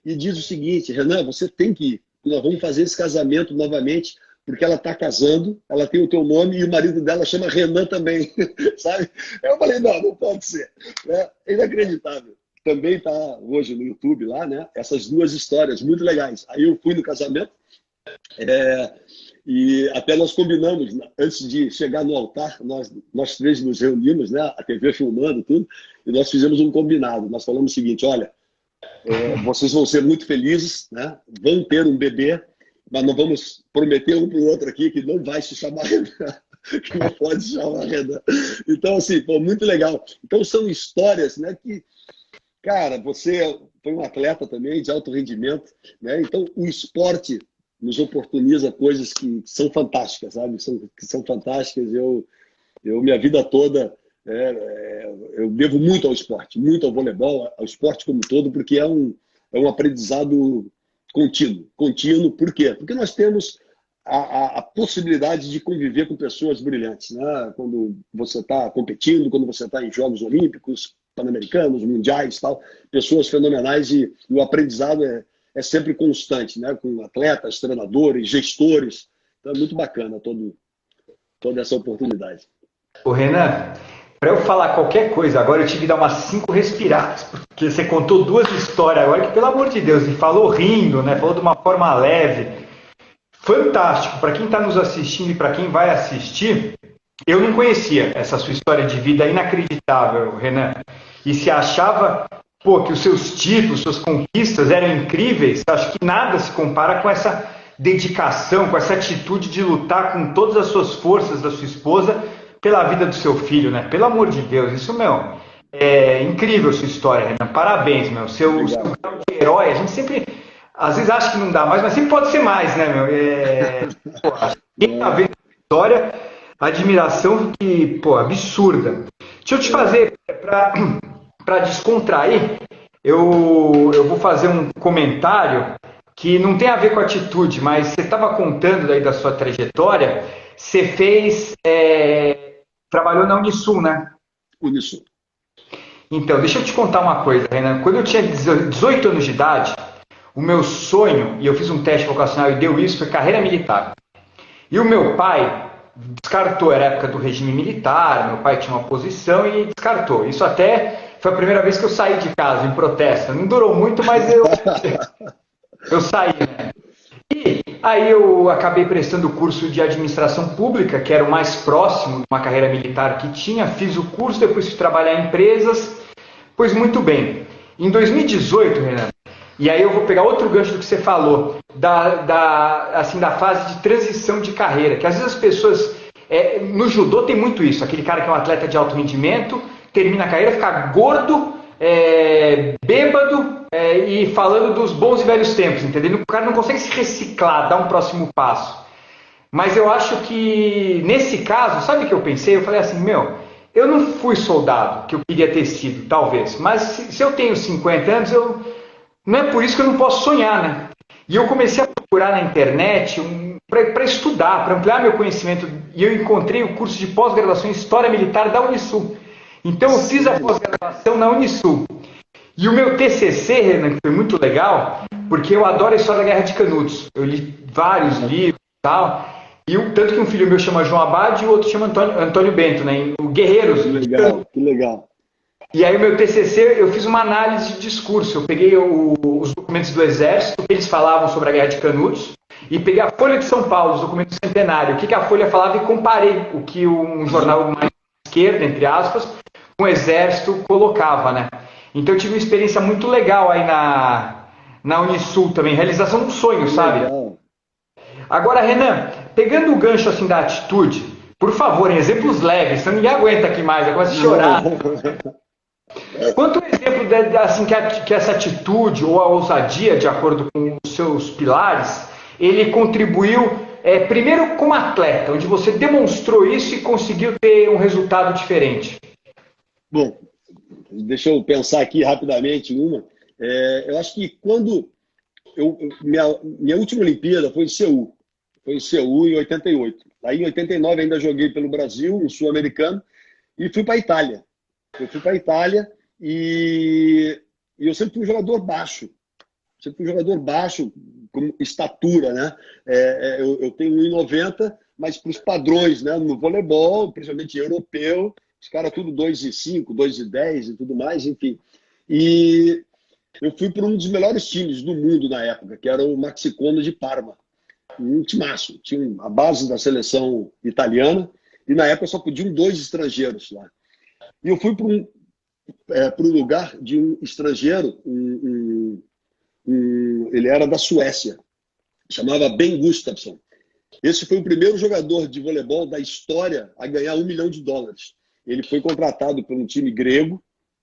E diz o seguinte: Renan, você tem que ir. Nós vamos fazer esse casamento novamente, porque ela está casando, ela tem o teu nome e o marido dela chama Renan também, sabe? Eu falei, não pode ser. É inacreditável. Também está hoje no YouTube lá, né? Essas 2 histórias muito legais. Aí eu fui no casamento, e até nós combinamos, antes de chegar no altar, nós 3 nos reunimos, né? A TV filmando tudo, e nós fizemos um combinado. Nós falamos o seguinte: olha, vocês vão ser muito felizes, né? Vão ter um bebê, mas não vamos prometer um para o outro aqui que não vai se chamar Renan, que não pode se chamar Renan. Então, assim, pô, muito legal. Então, são histórias, né, que, cara, você foi um atleta também de alto rendimento, né? Então, o esporte nos oportuniza coisas que são fantásticas, sabe? Que são fantásticas. Minha vida toda, eu devo muito ao esporte, muito ao voleibol, ao esporte como um todo, porque é um aprendizado contínuo. Por quê? Porque nós temos a possibilidade de conviver com pessoas brilhantes, né? Quando você está competindo, quando você está em Jogos Olímpicos, Pan-Americanos, Mundiais, tal, pessoas fenomenais, e o aprendizado é sempre constante, né? Com atletas, treinadores, gestores. Então é muito bacana toda essa oportunidade. Ô Renan, para eu falar qualquer coisa, agora eu tive que dar umas 5 respiradas, porque você contou 2 histórias agora que, pelo amor de Deus, e falou rindo, né? Falou de uma forma leve. Fantástico. Para quem está nos assistindo e para quem vai assistir, eu não conhecia essa sua história de vida inacreditável, Renan. E se achava, que os seus títulos, suas conquistas eram incríveis, acho que nada se compara com essa dedicação, com essa atitude de lutar com todas as suas forças da sua esposa pela vida do seu filho, né? Pelo amor de Deus, isso, é incrível a sua história, Renan. Parabéns, seu grau de herói. A gente sempre, às vezes, acha que não dá mais, mas sempre pode ser mais, né, quem tá vendo a história, admiração absurda. Deixa eu te fazer, para descontrair, eu vou fazer um comentário que não tem a ver com atitude, mas você estava contando daí da sua trajetória, você trabalhou na Unisul, né? Unisul. Então, deixa eu te contar uma coisa, Renan. Quando eu tinha 18 anos de idade, o meu sonho, e eu fiz um teste vocacional e deu isso, foi carreira militar. E o meu pai descartou, era a época do regime militar, meu pai tinha uma posição e descartou. Isso até foi a primeira vez que eu saí de casa em protesto. Não durou muito, mas eu saí, né? E aí eu acabei prestando o curso de administração pública, que era o mais próximo de uma carreira militar que tinha. Fiz o curso, depois fui trabalhar em empresas. Pois muito bem. Em 2018, Renan, e aí eu vou pegar outro gancho do que você falou, da fase de transição de carreira, que às vezes as pessoas, no judô tem muito isso, aquele cara que é um atleta de alto rendimento, termina a carreira, fica gordo, bêbado e falando dos bons e velhos tempos, entendeu? O cara não consegue se reciclar, dar um próximo passo. Mas eu acho que, nesse caso, sabe o que eu pensei? Eu falei assim, eu não fui soldado, que eu queria ter sido, talvez. Mas se eu tenho 50 anos, não é por isso que eu não posso sonhar, né? E eu comecei a procurar na internet para estudar, para ampliar meu conhecimento. E eu encontrei o curso de pós-graduação em História Militar da Unisul. Então eu fiz a pós-graduação na Unisul. E o meu TCC, Renan, que foi muito legal, porque eu adoro a história da Guerra de Canudos. Eu li vários livros e tal. Tanto que um filho meu chama João Abad e o outro chama Antônio Bento, né? O Guerreiros. Que legal, que legal. E aí o meu TCC, eu fiz uma análise de discurso. Eu peguei os documentos do Exército, que eles falavam sobre a Guerra de Canudos, e peguei a Folha de São Paulo, os documentos do Centenário, o que a Folha falava e comparei o que um jornal mais esquerda, entre aspas, com o Exército colocava, né? Então eu tive uma experiência muito legal aí na Unisul também, realização de um sonho, sabe? Legal. Agora, Renan, pegando o gancho assim da atitude, por favor, em exemplos leves, senão ninguém aguenta aqui mais, eu começo a chorar. Quanto exemplo assim, que essa atitude ou a ousadia, de acordo com os seus pilares, ele contribuiu, primeiro como atleta, onde você demonstrou isso e conseguiu ter um resultado diferente? Bom, deixa eu pensar aqui rapidamente uma. Eu acho que quando minha última Olimpíada foi em Seul. Foi em Seul em 88. Aí em 89 ainda joguei pelo Brasil, um sul-americano, e fui para a Itália. Eu fui para a Itália e eu sempre fui um jogador baixo. Sempre fui um jogador baixo, com estatura, né? Eu tenho 1,90, mas para os padrões, né? No voleibol, principalmente europeu, os caras tudo 2,5, 2,10 e tudo mais, enfim. E eu fui para um dos melhores times do mundo na época, que era o Maxicono de Parma. Um timaço. Tinha a base da seleção italiana e na época só podiam 2 estrangeiros lá. E eu fui para um lugar de um estrangeiro, ele era da Suécia, chamava Ben Gustafsson. Esse foi o primeiro jogador de voleibol da história a ganhar $1 milhão. Ele foi contratado por um time grego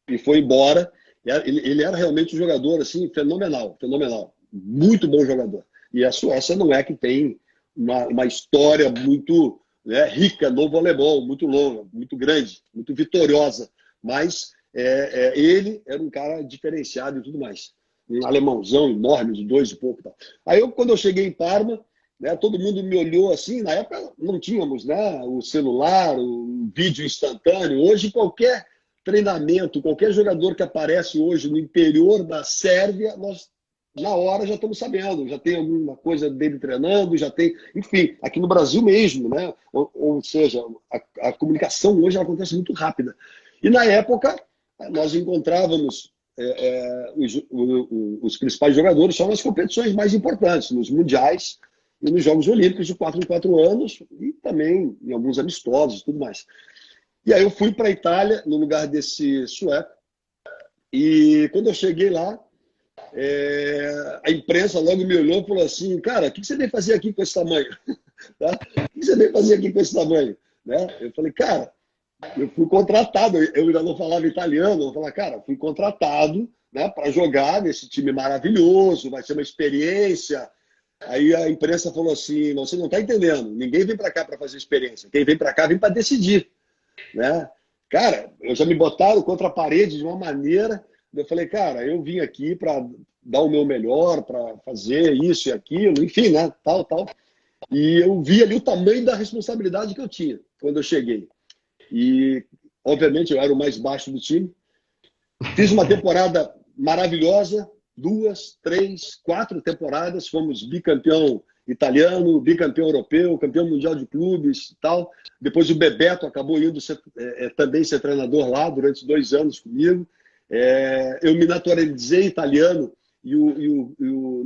e foi embora. Ele era realmente um jogador assim, fenomenal, fenomenal. Muito bom jogador. E a Suécia não é que tem uma história muito, né, rica no voleibol, muito longa, muito grande, muito vitoriosa. Mas ele era um cara diferenciado e tudo mais. Um alemãozão enorme, de 2 e pouco. Tal. Aí, quando eu cheguei em Parma, né, todo mundo me olhou assim. Na época não tínhamos, né, o celular, o vídeo instantâneo. Hoje, qualquer treinamento, qualquer jogador que aparece hoje no interior da Sérvia, nós na hora já estamos sabendo, já tem alguma coisa dele treinando, já tem, enfim, aqui no Brasil mesmo, né? Ou seja, a comunicação hoje ela acontece muito rápida. E na época nós encontrávamos os principais jogadores só nas competições mais importantes, nos mundiais e nos Jogos Olímpicos de 4 em 4 anos e também em alguns amistosos e tudo mais. E aí eu fui para a Itália, no lugar desse sueco, e quando eu cheguei lá, a imprensa logo me olhou e falou assim, cara, o que você veio fazer aqui com esse tamanho? Tá? O que você veio fazer aqui com esse tamanho? Né? Eu falei, cara, eu fui contratado, eu ainda não falava italiano, eu falei, cara, fui contratado, né, para jogar nesse time maravilhoso, vai ser uma experiência. Aí a imprensa falou assim, você não está entendendo, ninguém vem para cá para fazer experiência, quem vem para cá vem para decidir. Né? Cara, já me botaram contra a parede de uma maneira, Eu falei, cara, eu vim aqui para dar o meu melhor, para fazer isso e aquilo, enfim, né? Tal. E eu vi ali o tamanho da responsabilidade que eu tinha quando eu cheguei. E, obviamente, eu era o mais baixo do time. Fiz uma temporada maravilhosa, 2, 3, 4 temporadas. Fomos bicampeão italiano, bicampeão europeu, campeão mundial de clubes e tal. Depois o Bebeto acabou indo também ser treinador lá durante 2 anos comigo. Eu me naturalizei italiano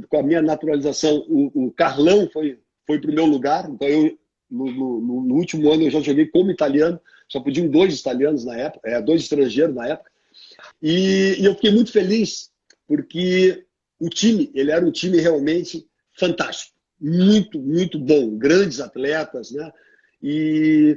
com a minha naturalização, o Carlão foi para o meu lugar. Então, no último ano, eu já joguei como italiano. Só podiam 2 italianos na época, 2 estrangeiros na época. E eu fiquei muito feliz, porque o time, ele era um time realmente fantástico. Muito, muito bom. Grandes atletas, né? E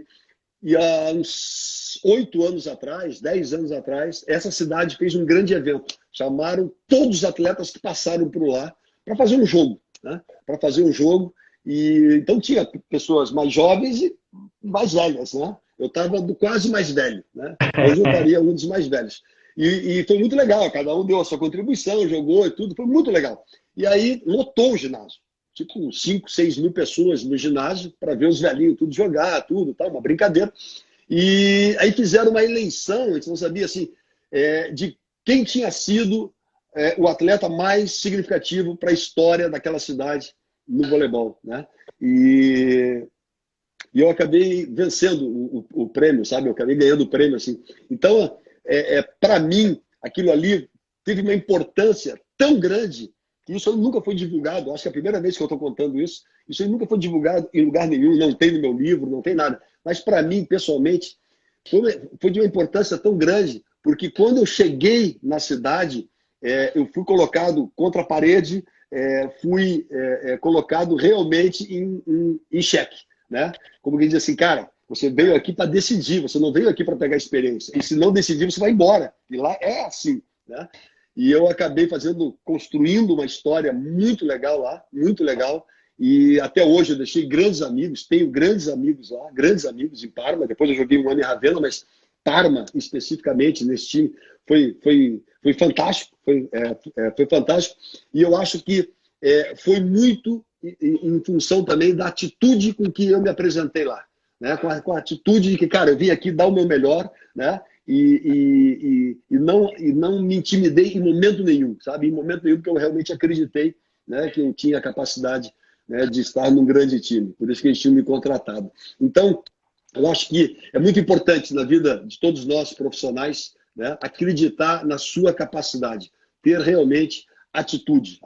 há uns 8 anos atrás, 10 anos atrás, essa cidade fez um grande evento. Chamaram todos os atletas que passaram por lá para fazer um jogo, né? Para fazer um jogo. E então tinha pessoas mais jovens e mais velhas, né? Eu estava do quase mais velho, né? Hoje eu estaria um dos mais velhos. E foi muito legal, cada um deu a sua contribuição, jogou e tudo, foi muito legal. E aí lotou o ginásio, tipo 5, 6 mil pessoas no ginásio para ver os velhinhos tudo jogar, tudo, tal, uma brincadeira. E aí fizeram uma eleição, a gente não sabia assim, de quem tinha sido o atleta mais significativo para a história daquela cidade no voleibol, né? E eu acabei vencendo o prêmio, sabe? Eu acabei ganhando o prêmio, assim. Então, para mim, aquilo ali teve uma importância tão grande que isso nunca foi divulgado. Acho que é a primeira vez que eu estou contando isso. Isso nunca foi divulgado em lugar nenhum, não tem no meu livro, não tem nada. Mas para mim, pessoalmente, foi de uma importância tão grande, porque quando eu cheguei na cidade, eu fui colocado contra a parede, fui colocado realmente em xeque, né? Como quem diz assim, cara, você veio aqui para decidir, você não veio aqui para pegar experiência. E se não decidir, você vai embora. E lá é assim, né? E eu acabei construindo uma história muito legal lá, muito legal. E até hoje eu deixei grandes amigos, tenho grandes amigos lá, grandes amigos em Parma. Depois eu joguei um ano em Ravenna, mas Parma, especificamente, nesse time, foi fantástico. Foi fantástico. E eu acho que foi muito em função também da atitude com que eu me apresentei lá, né? Com a atitude de que, cara, eu vim aqui dar o meu melhor, né? E não me intimidei em momento nenhum, sabe? Em momento nenhum, porque eu realmente acreditei, né, que eu tinha a capacidade, né, de estar num grande time. Por isso que eles tinham me contratado. Então, eu acho que é muito importante na vida de todos nós profissionais, né, acreditar na sua capacidade, ter realmente atitude,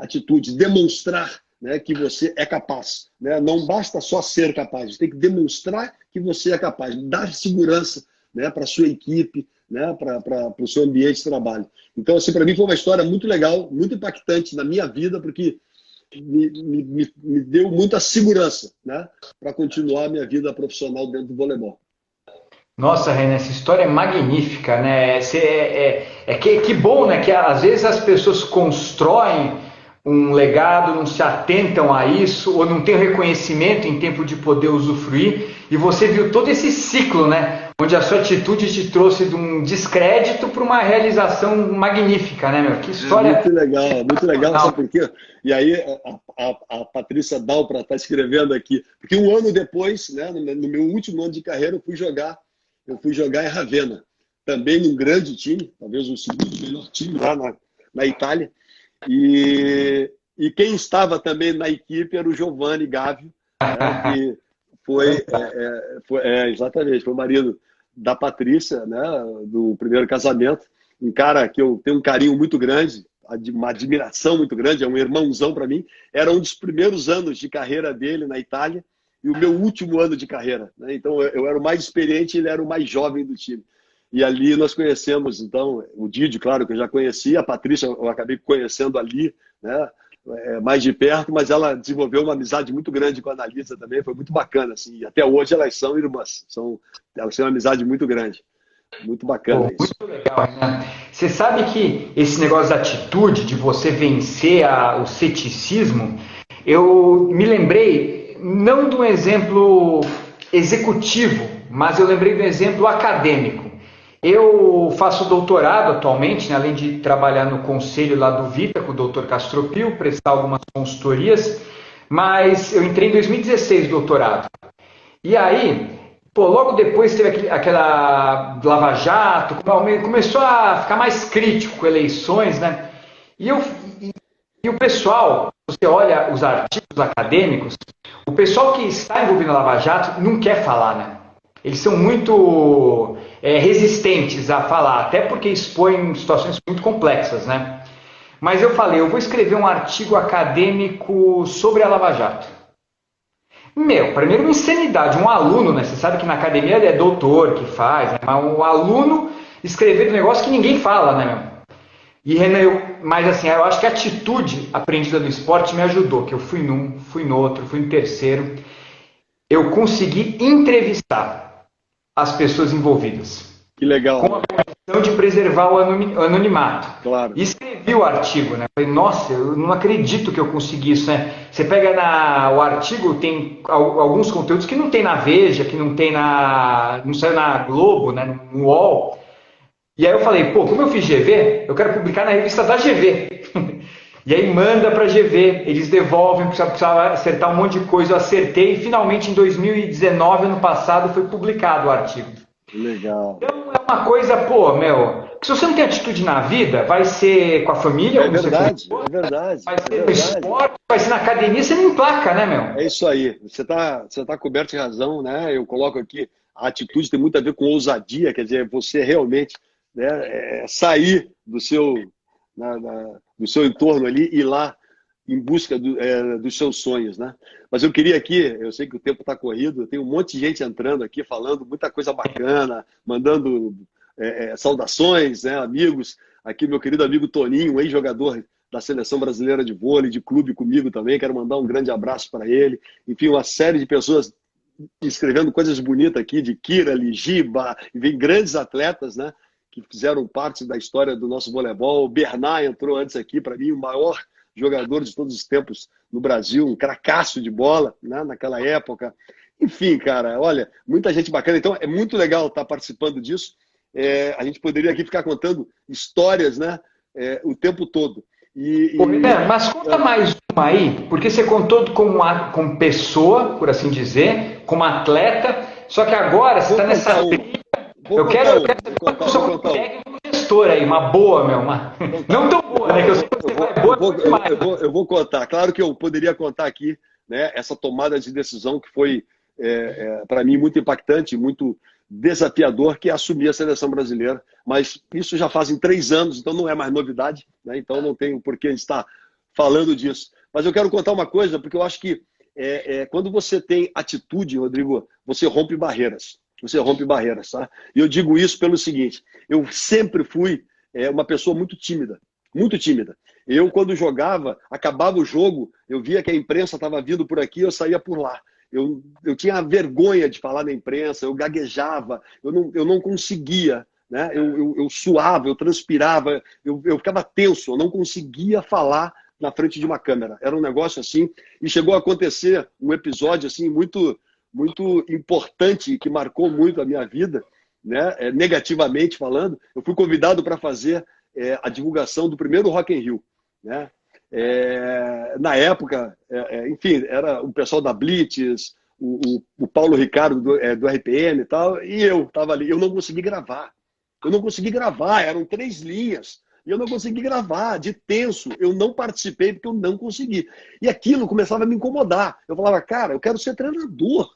demonstrar, né, que você é capaz, né? Não basta só ser capaz, você tem que demonstrar que você é capaz, dar segurança, né, para a sua equipe, né, para o seu ambiente de trabalho. Então, assim, para mim foi uma história muito legal, muito impactante na minha vida, porque me deu muita segurança, né, para continuar a minha vida profissional dentro do voleibol. Nossa, Renan, essa história é magnífica, né? Que bom, né? Que às vezes as pessoas constroem um legado, não se atentam a isso, ou não tem o reconhecimento em tempo de poder usufruir, e você viu todo esse ciclo, né? Onde a sua atitude te trouxe de um descrédito para uma realização magnífica, né, meu? Que história... Muito legal, sabe por quê? E aí a Patrícia Dalpra está escrevendo aqui, porque um ano depois, né, no meu último ano de carreira, eu fui jogar em Ravenna, também num grande time, talvez o segundo melhor time lá na Itália. E quem estava também na equipe era o Giovanni Gávio, né, que exatamente, foi o marido da Patrícia, né, do primeiro casamento, um cara que eu tenho um carinho muito grande, uma admiração muito grande, é um irmãozão para mim. Era um dos primeiros anos de carreira dele na Itália e o meu último ano de carreira, né? Então eu era o mais experiente e ele era o mais jovem do time. E ali nós conhecemos, então, o Didio, claro, que eu já conhecia, a Patrícia eu acabei conhecendo ali, né, mais de perto, mas ela desenvolveu uma amizade muito grande com a Analisa também, foi muito bacana, assim, e até hoje elas são irmãs, elas têm uma amizade muito grande, muito bacana. Pô, isso. muito legal, né? Você sabe que esse negócio da atitude, de você vencer o ceticismo, eu me lembrei, não de um exemplo executivo, mas eu lembrei de um exemplo acadêmico. Eu faço doutorado atualmente, né, além de trabalhar no conselho lá do Vita com o Dr. Castropil, prestar algumas consultorias, mas eu entrei em 2016 no doutorado. E aí, pô, logo depois teve aquela Lava Jato, começou a ficar mais crítico com eleições, né? E, eu, e o pessoal, você olha os artigos acadêmicos, o pessoal que está envolvido na Lava Jato não quer falar, né? Eles são muito resistentes a falar, até porque expõem situações muito complexas, né? Mas eu falei, eu vou escrever um artigo acadêmico sobre a Lava Jato. Meu, primeiro uma insanidade, um aluno, né? Você sabe que na academia ele é doutor que faz, né? Mas um aluno escrever um negócio que ninguém fala, né, meu? E Renan, mas assim, eu acho que a atitude aprendida no esporte me ajudou, que eu fui num, fui no outro, fui no terceiro. Eu consegui entrevistar as pessoas envolvidas. Que legal. Com a condição de preservar o anonimato. Claro. E escrevi o artigo, né? Falei, nossa, eu não acredito que eu consegui isso, né? Você pega o artigo, tem alguns conteúdos que não tem na Veja, que não tem não saiu na Globo, né? No UOL. E aí eu falei, pô, como eu fiz GV, eu quero publicar na revista da GV. E aí manda para a GV, eles devolvem, precisava acertar um monte de coisa, eu acertei e finalmente em 2019, ano passado, foi publicado o artigo. Legal. Então é uma coisa, pô, meu, que se você não tem atitude na vida, vai ser com a família, é verdade, é verdade. Vai ser no esporte, vai ser na academia, você não emplaca, né, meu? É isso aí, você tá coberto de razão, né? Eu coloco aqui, a atitude tem muito a ver com ousadia, quer dizer, você realmente, né, sair do seu, do seu entorno ali e ir lá em busca dos seus sonhos, né? Mas eu queria aqui, eu sei que o tempo está corrido, tem um monte de gente entrando aqui, falando muita coisa bacana, mandando saudações, né, amigos. Aqui meu querido amigo Toninho, ex-jogador da Seleção Brasileira de Vôlei, de clube comigo também, quero mandar um grande abraço para ele. Enfim, uma série de pessoas escrevendo coisas bonitas aqui, de Kirali, Giba, e vem grandes atletas, né, que fizeram parte da história do nosso voleibol. O Bernard entrou antes aqui, para mim, o maior jogador de todos os tempos no Brasil, um cracaço de bola, né, naquela época. Enfim, cara, olha, muita gente bacana. Então, é muito legal estar participando disso. A gente poderia aqui ficar contando histórias, né, o tempo todo. Mas conta mais uma aí, porque você contou como pessoa, por assim dizer, como atleta, só que agora você está nessa trilha. Eu quero saber quanto eu sou técnico gestor aí, uma boa, meu. Não tão boa, né? Que eu sei que você é boa. Eu vou contar. Claro que eu poderia contar aqui, né, essa tomada de decisão que foi, para mim, muito impactante, muito desafiador, que é assumir a seleção brasileira. Mas isso já fazem 3 anos, então não é mais novidade, né? Então não tenho por que estar falando disso. Mas eu quero contar uma coisa, porque eu acho que quando você tem atitude, Rodrigo, você rompe barreiras. Você rompe barreiras, tá? E eu digo isso pelo seguinte, eu sempre fui uma pessoa muito tímida, muito tímida. Eu, quando jogava, acabava o jogo, eu via que a imprensa estava vindo por aqui, eu saía por lá. Eu tinha vergonha de falar na imprensa, eu gaguejava, eu não conseguia, né? Eu suava, eu transpirava, eu ficava tenso, eu não conseguia falar na frente de uma câmera. Era um negócio assim, e chegou a acontecer um episódio assim muito importante, que marcou muito a minha vida, né? Negativamente falando. Eu fui convidado para fazer a divulgação do primeiro Rock in Rio, né? Na época, enfim, era o pessoal da Blitz, o Paulo Ricardo do RPM e tal, e eu estava ali. Eu não consegui gravar. Eram 3 linhas. E eu não consegui gravar, de tenso. Eu não participei porque eu não consegui. E aquilo começava a me incomodar. Eu falava, cara, eu quero ser treinador.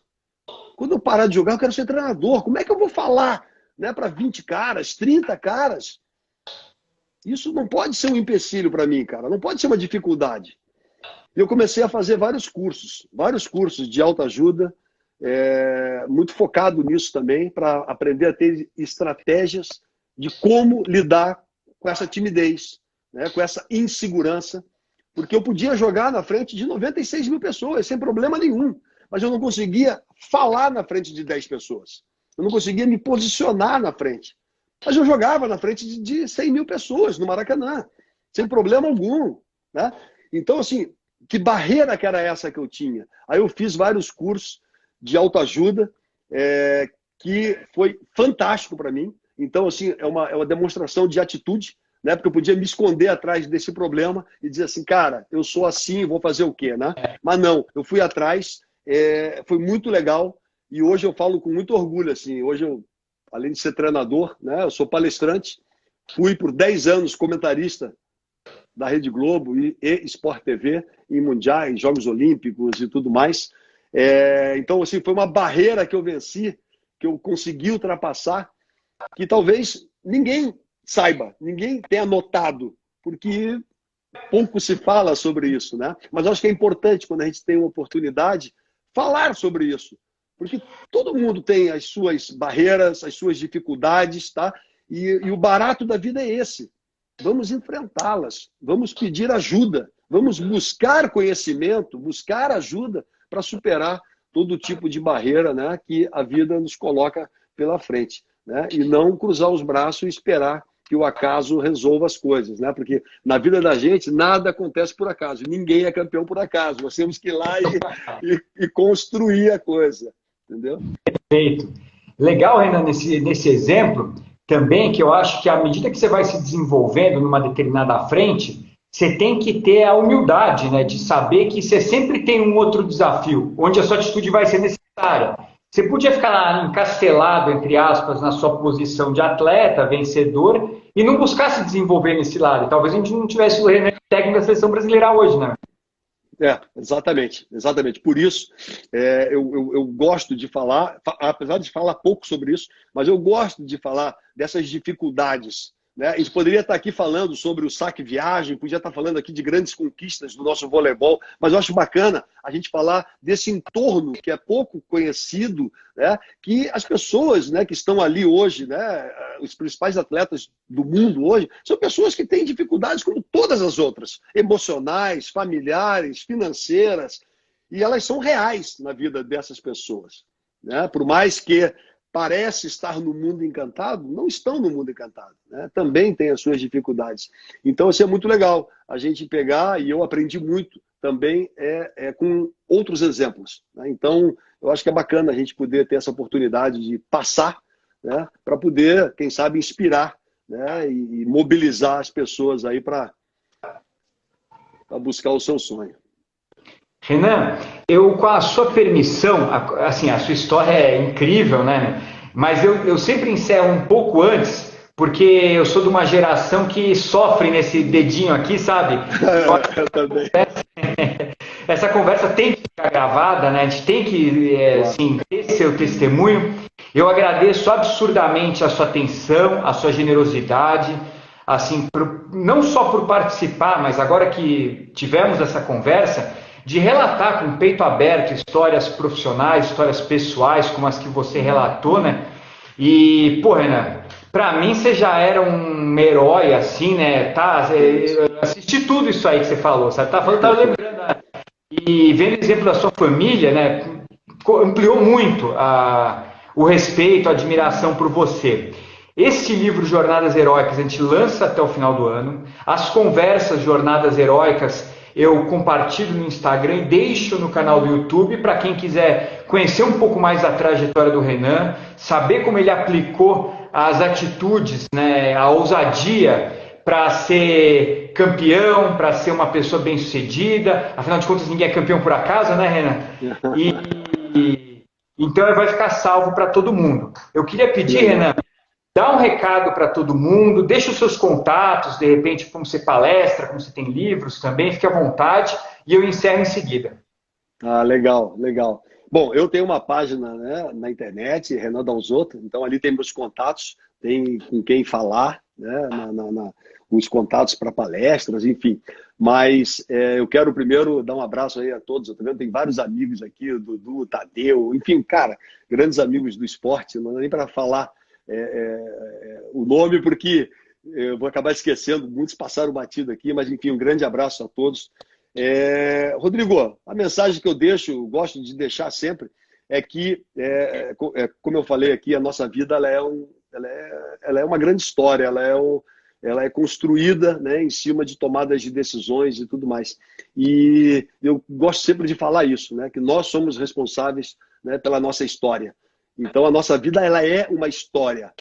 Quando eu parar de jogar, eu quero ser treinador. Como é que eu vou falar, né, para 20 caras, 30 caras? Isso não pode ser um empecilho para mim, cara. Não pode ser uma dificuldade. E eu comecei a fazer vários cursos de autoajuda, muito focado nisso também, para aprender a ter estratégias de como lidar com essa timidez, né, com essa insegurança. Porque eu podia jogar na frente de 96 mil pessoas, sem problema nenhum. Mas eu não conseguia falar na frente de 10 pessoas. Eu não conseguia me posicionar na frente. Mas eu jogava na frente de 100 mil pessoas no Maracanã, sem problema algum, né? Então, assim, que barreira que era essa que eu tinha? Aí eu fiz vários cursos de autoajuda, que foi fantástico para mim. Então, assim, é uma demonstração de atitude, né? Porque eu podia me esconder atrás desse problema e dizer assim, cara, eu sou assim, vou fazer o quê, né? Mas não, eu fui atrás, foi muito legal e hoje eu falo com muito orgulho, assim, hoje eu, além de ser treinador, né? Eu sou palestrante, fui por 10 anos comentarista da Rede Globo e Sport TV em mundiais, Jogos Olímpicos e tudo mais. Então, assim, foi uma barreira que eu venci, que eu consegui ultrapassar, que talvez ninguém saiba, ninguém tenha notado, porque pouco se fala sobre isso, né? Mas eu acho que é importante, quando a gente tem uma oportunidade, falar sobre isso. Porque todo mundo tem as suas barreiras, as suas dificuldades, tá? E o barato da vida é esse. Vamos enfrentá-las, vamos pedir ajuda, vamos buscar conhecimento, buscar ajuda para superar todo tipo de barreira, né, que a vida nos coloca pela frente, né? E não cruzar os braços e esperar que o acaso resolva as coisas, né? Porque na vida da gente nada acontece por acaso, ninguém é campeão por acaso, nós temos que ir lá e construir a coisa, entendeu? Perfeito. Legal, Renan, nesse exemplo, também que eu acho que à medida que você vai se desenvolvendo numa determinada frente, você tem que ter a humildade, né, de saber que você sempre tem um outro desafio, onde a sua atitude vai ser necessária. Você podia ficar lá encastelado, entre aspas, na sua posição de atleta, vencedor, e não buscar se desenvolver nesse lado. Talvez a gente não tivesse o Renan técnico da seleção brasileira hoje, né? Exatamente, exatamente. Por isso, eu gosto de falar, apesar de falar pouco sobre isso, mas eu gosto de falar dessas dificuldades, né? A gente poderia estar aqui falando sobre o saque viagem, podia estar falando aqui de grandes conquistas do nosso voleibol, mas eu acho bacana a gente falar desse entorno que é pouco conhecido, né? Que as pessoas, né, que estão ali hoje, né, os principais atletas do mundo hoje, são pessoas que têm dificuldades como todas as outras, emocionais, familiares, financeiras, e elas são reais na vida dessas pessoas, né? Por mais que parece estar no mundo encantado, não estão no mundo encantado, né? Também tem as suas dificuldades. Então, isso é muito legal, a gente pegar, e eu aprendi muito também com outros exemplos, né? Então, eu acho que é bacana a gente poder ter essa oportunidade de passar, né, para poder, quem sabe, inspirar, né, e mobilizar as pessoas aí para buscar o seu sonho. Renan, eu, com a sua permissão, assim, a sua história é incrível, né? Mas eu sempre encerro um pouco antes, porque eu sou de uma geração que sofre nesse dedinho aqui, sabe? Eu também. Essa conversa tem que ficar gravada, né? A gente tem que, assim, ter seu testemunho. Eu agradeço absurdamente a sua atenção, a sua generosidade, assim, não só por participar, mas agora que tivemos essa conversa, de relatar com o peito aberto histórias profissionais, histórias pessoais, como as que você relatou, né? E, pô, Renan, pra mim você já era um herói, assim, né? Tá, eu assisti tudo isso aí que você falou, sabe? Tá falando, tá lembrando. E vendo o exemplo da sua família, né? Ampliou muito o respeito, a admiração por você. Este livro, Jornadas Heróicas, a gente lança até o final do ano. As conversas Jornadas Heróicas eu compartilho no Instagram e deixo no canal do YouTube para quem quiser conhecer um pouco mais da trajetória do Renan, saber como ele aplicou as atitudes, né, a ousadia para ser campeão, para ser uma pessoa bem-sucedida. Afinal de contas, ninguém é campeão por acaso, né, Renan? Então vai ficar salvo para todo mundo. Eu queria pedir, Renan, dá um recado para todo mundo, deixa os seus contatos, de repente, como você palestra, como você tem livros também, fique à vontade e eu encerro em seguida. Legal, legal. Bom, eu tenho uma página, né, na internet, Renan Dalzotto, então ali tem meus contatos, tem com quem falar, né, os contatos para palestras, enfim. Mas eu quero primeiro dar um abraço aí a todos. Eu tô vendo, tem vários amigos aqui, o Dudu, o Tadeu, enfim, cara, grandes amigos do esporte, não dá nem para falar o nome, porque eu vou acabar esquecendo, muitos passaram batido aqui, mas enfim, um grande abraço a todos. Rodrigo, a mensagem que eu deixo, eu gosto de deixar sempre, é que, como eu falei aqui, a nossa vida ela é uma grande história, ela é construída, né, em cima de tomadas de decisões e tudo mais. E eu gosto sempre de falar isso, né, que nós somos responsáveis, né, pela nossa história. Então, a nossa vida ela é uma história.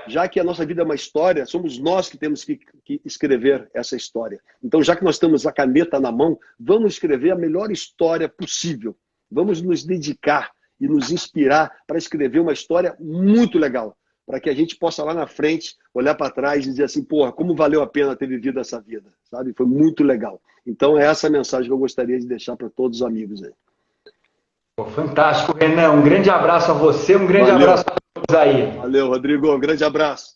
já que a nossa vida é uma história, somos nós que temos que escrever essa história. Então, já que nós temos a caneta na mão, vamos escrever a melhor história possível. Vamos nos dedicar e nos inspirar para escrever uma história muito legal, para que a gente possa lá na frente olhar para trás e dizer assim, porra, como valeu a pena ter vivido essa vida, sabe? Foi muito legal. Então, é essa a mensagem que eu gostaria de deixar para todos os amigos aí. Pô, fantástico, Renan. Um grande abraço a você, um grande abraço a todos aí. Valeu, Rodrigo. Um grande abraço.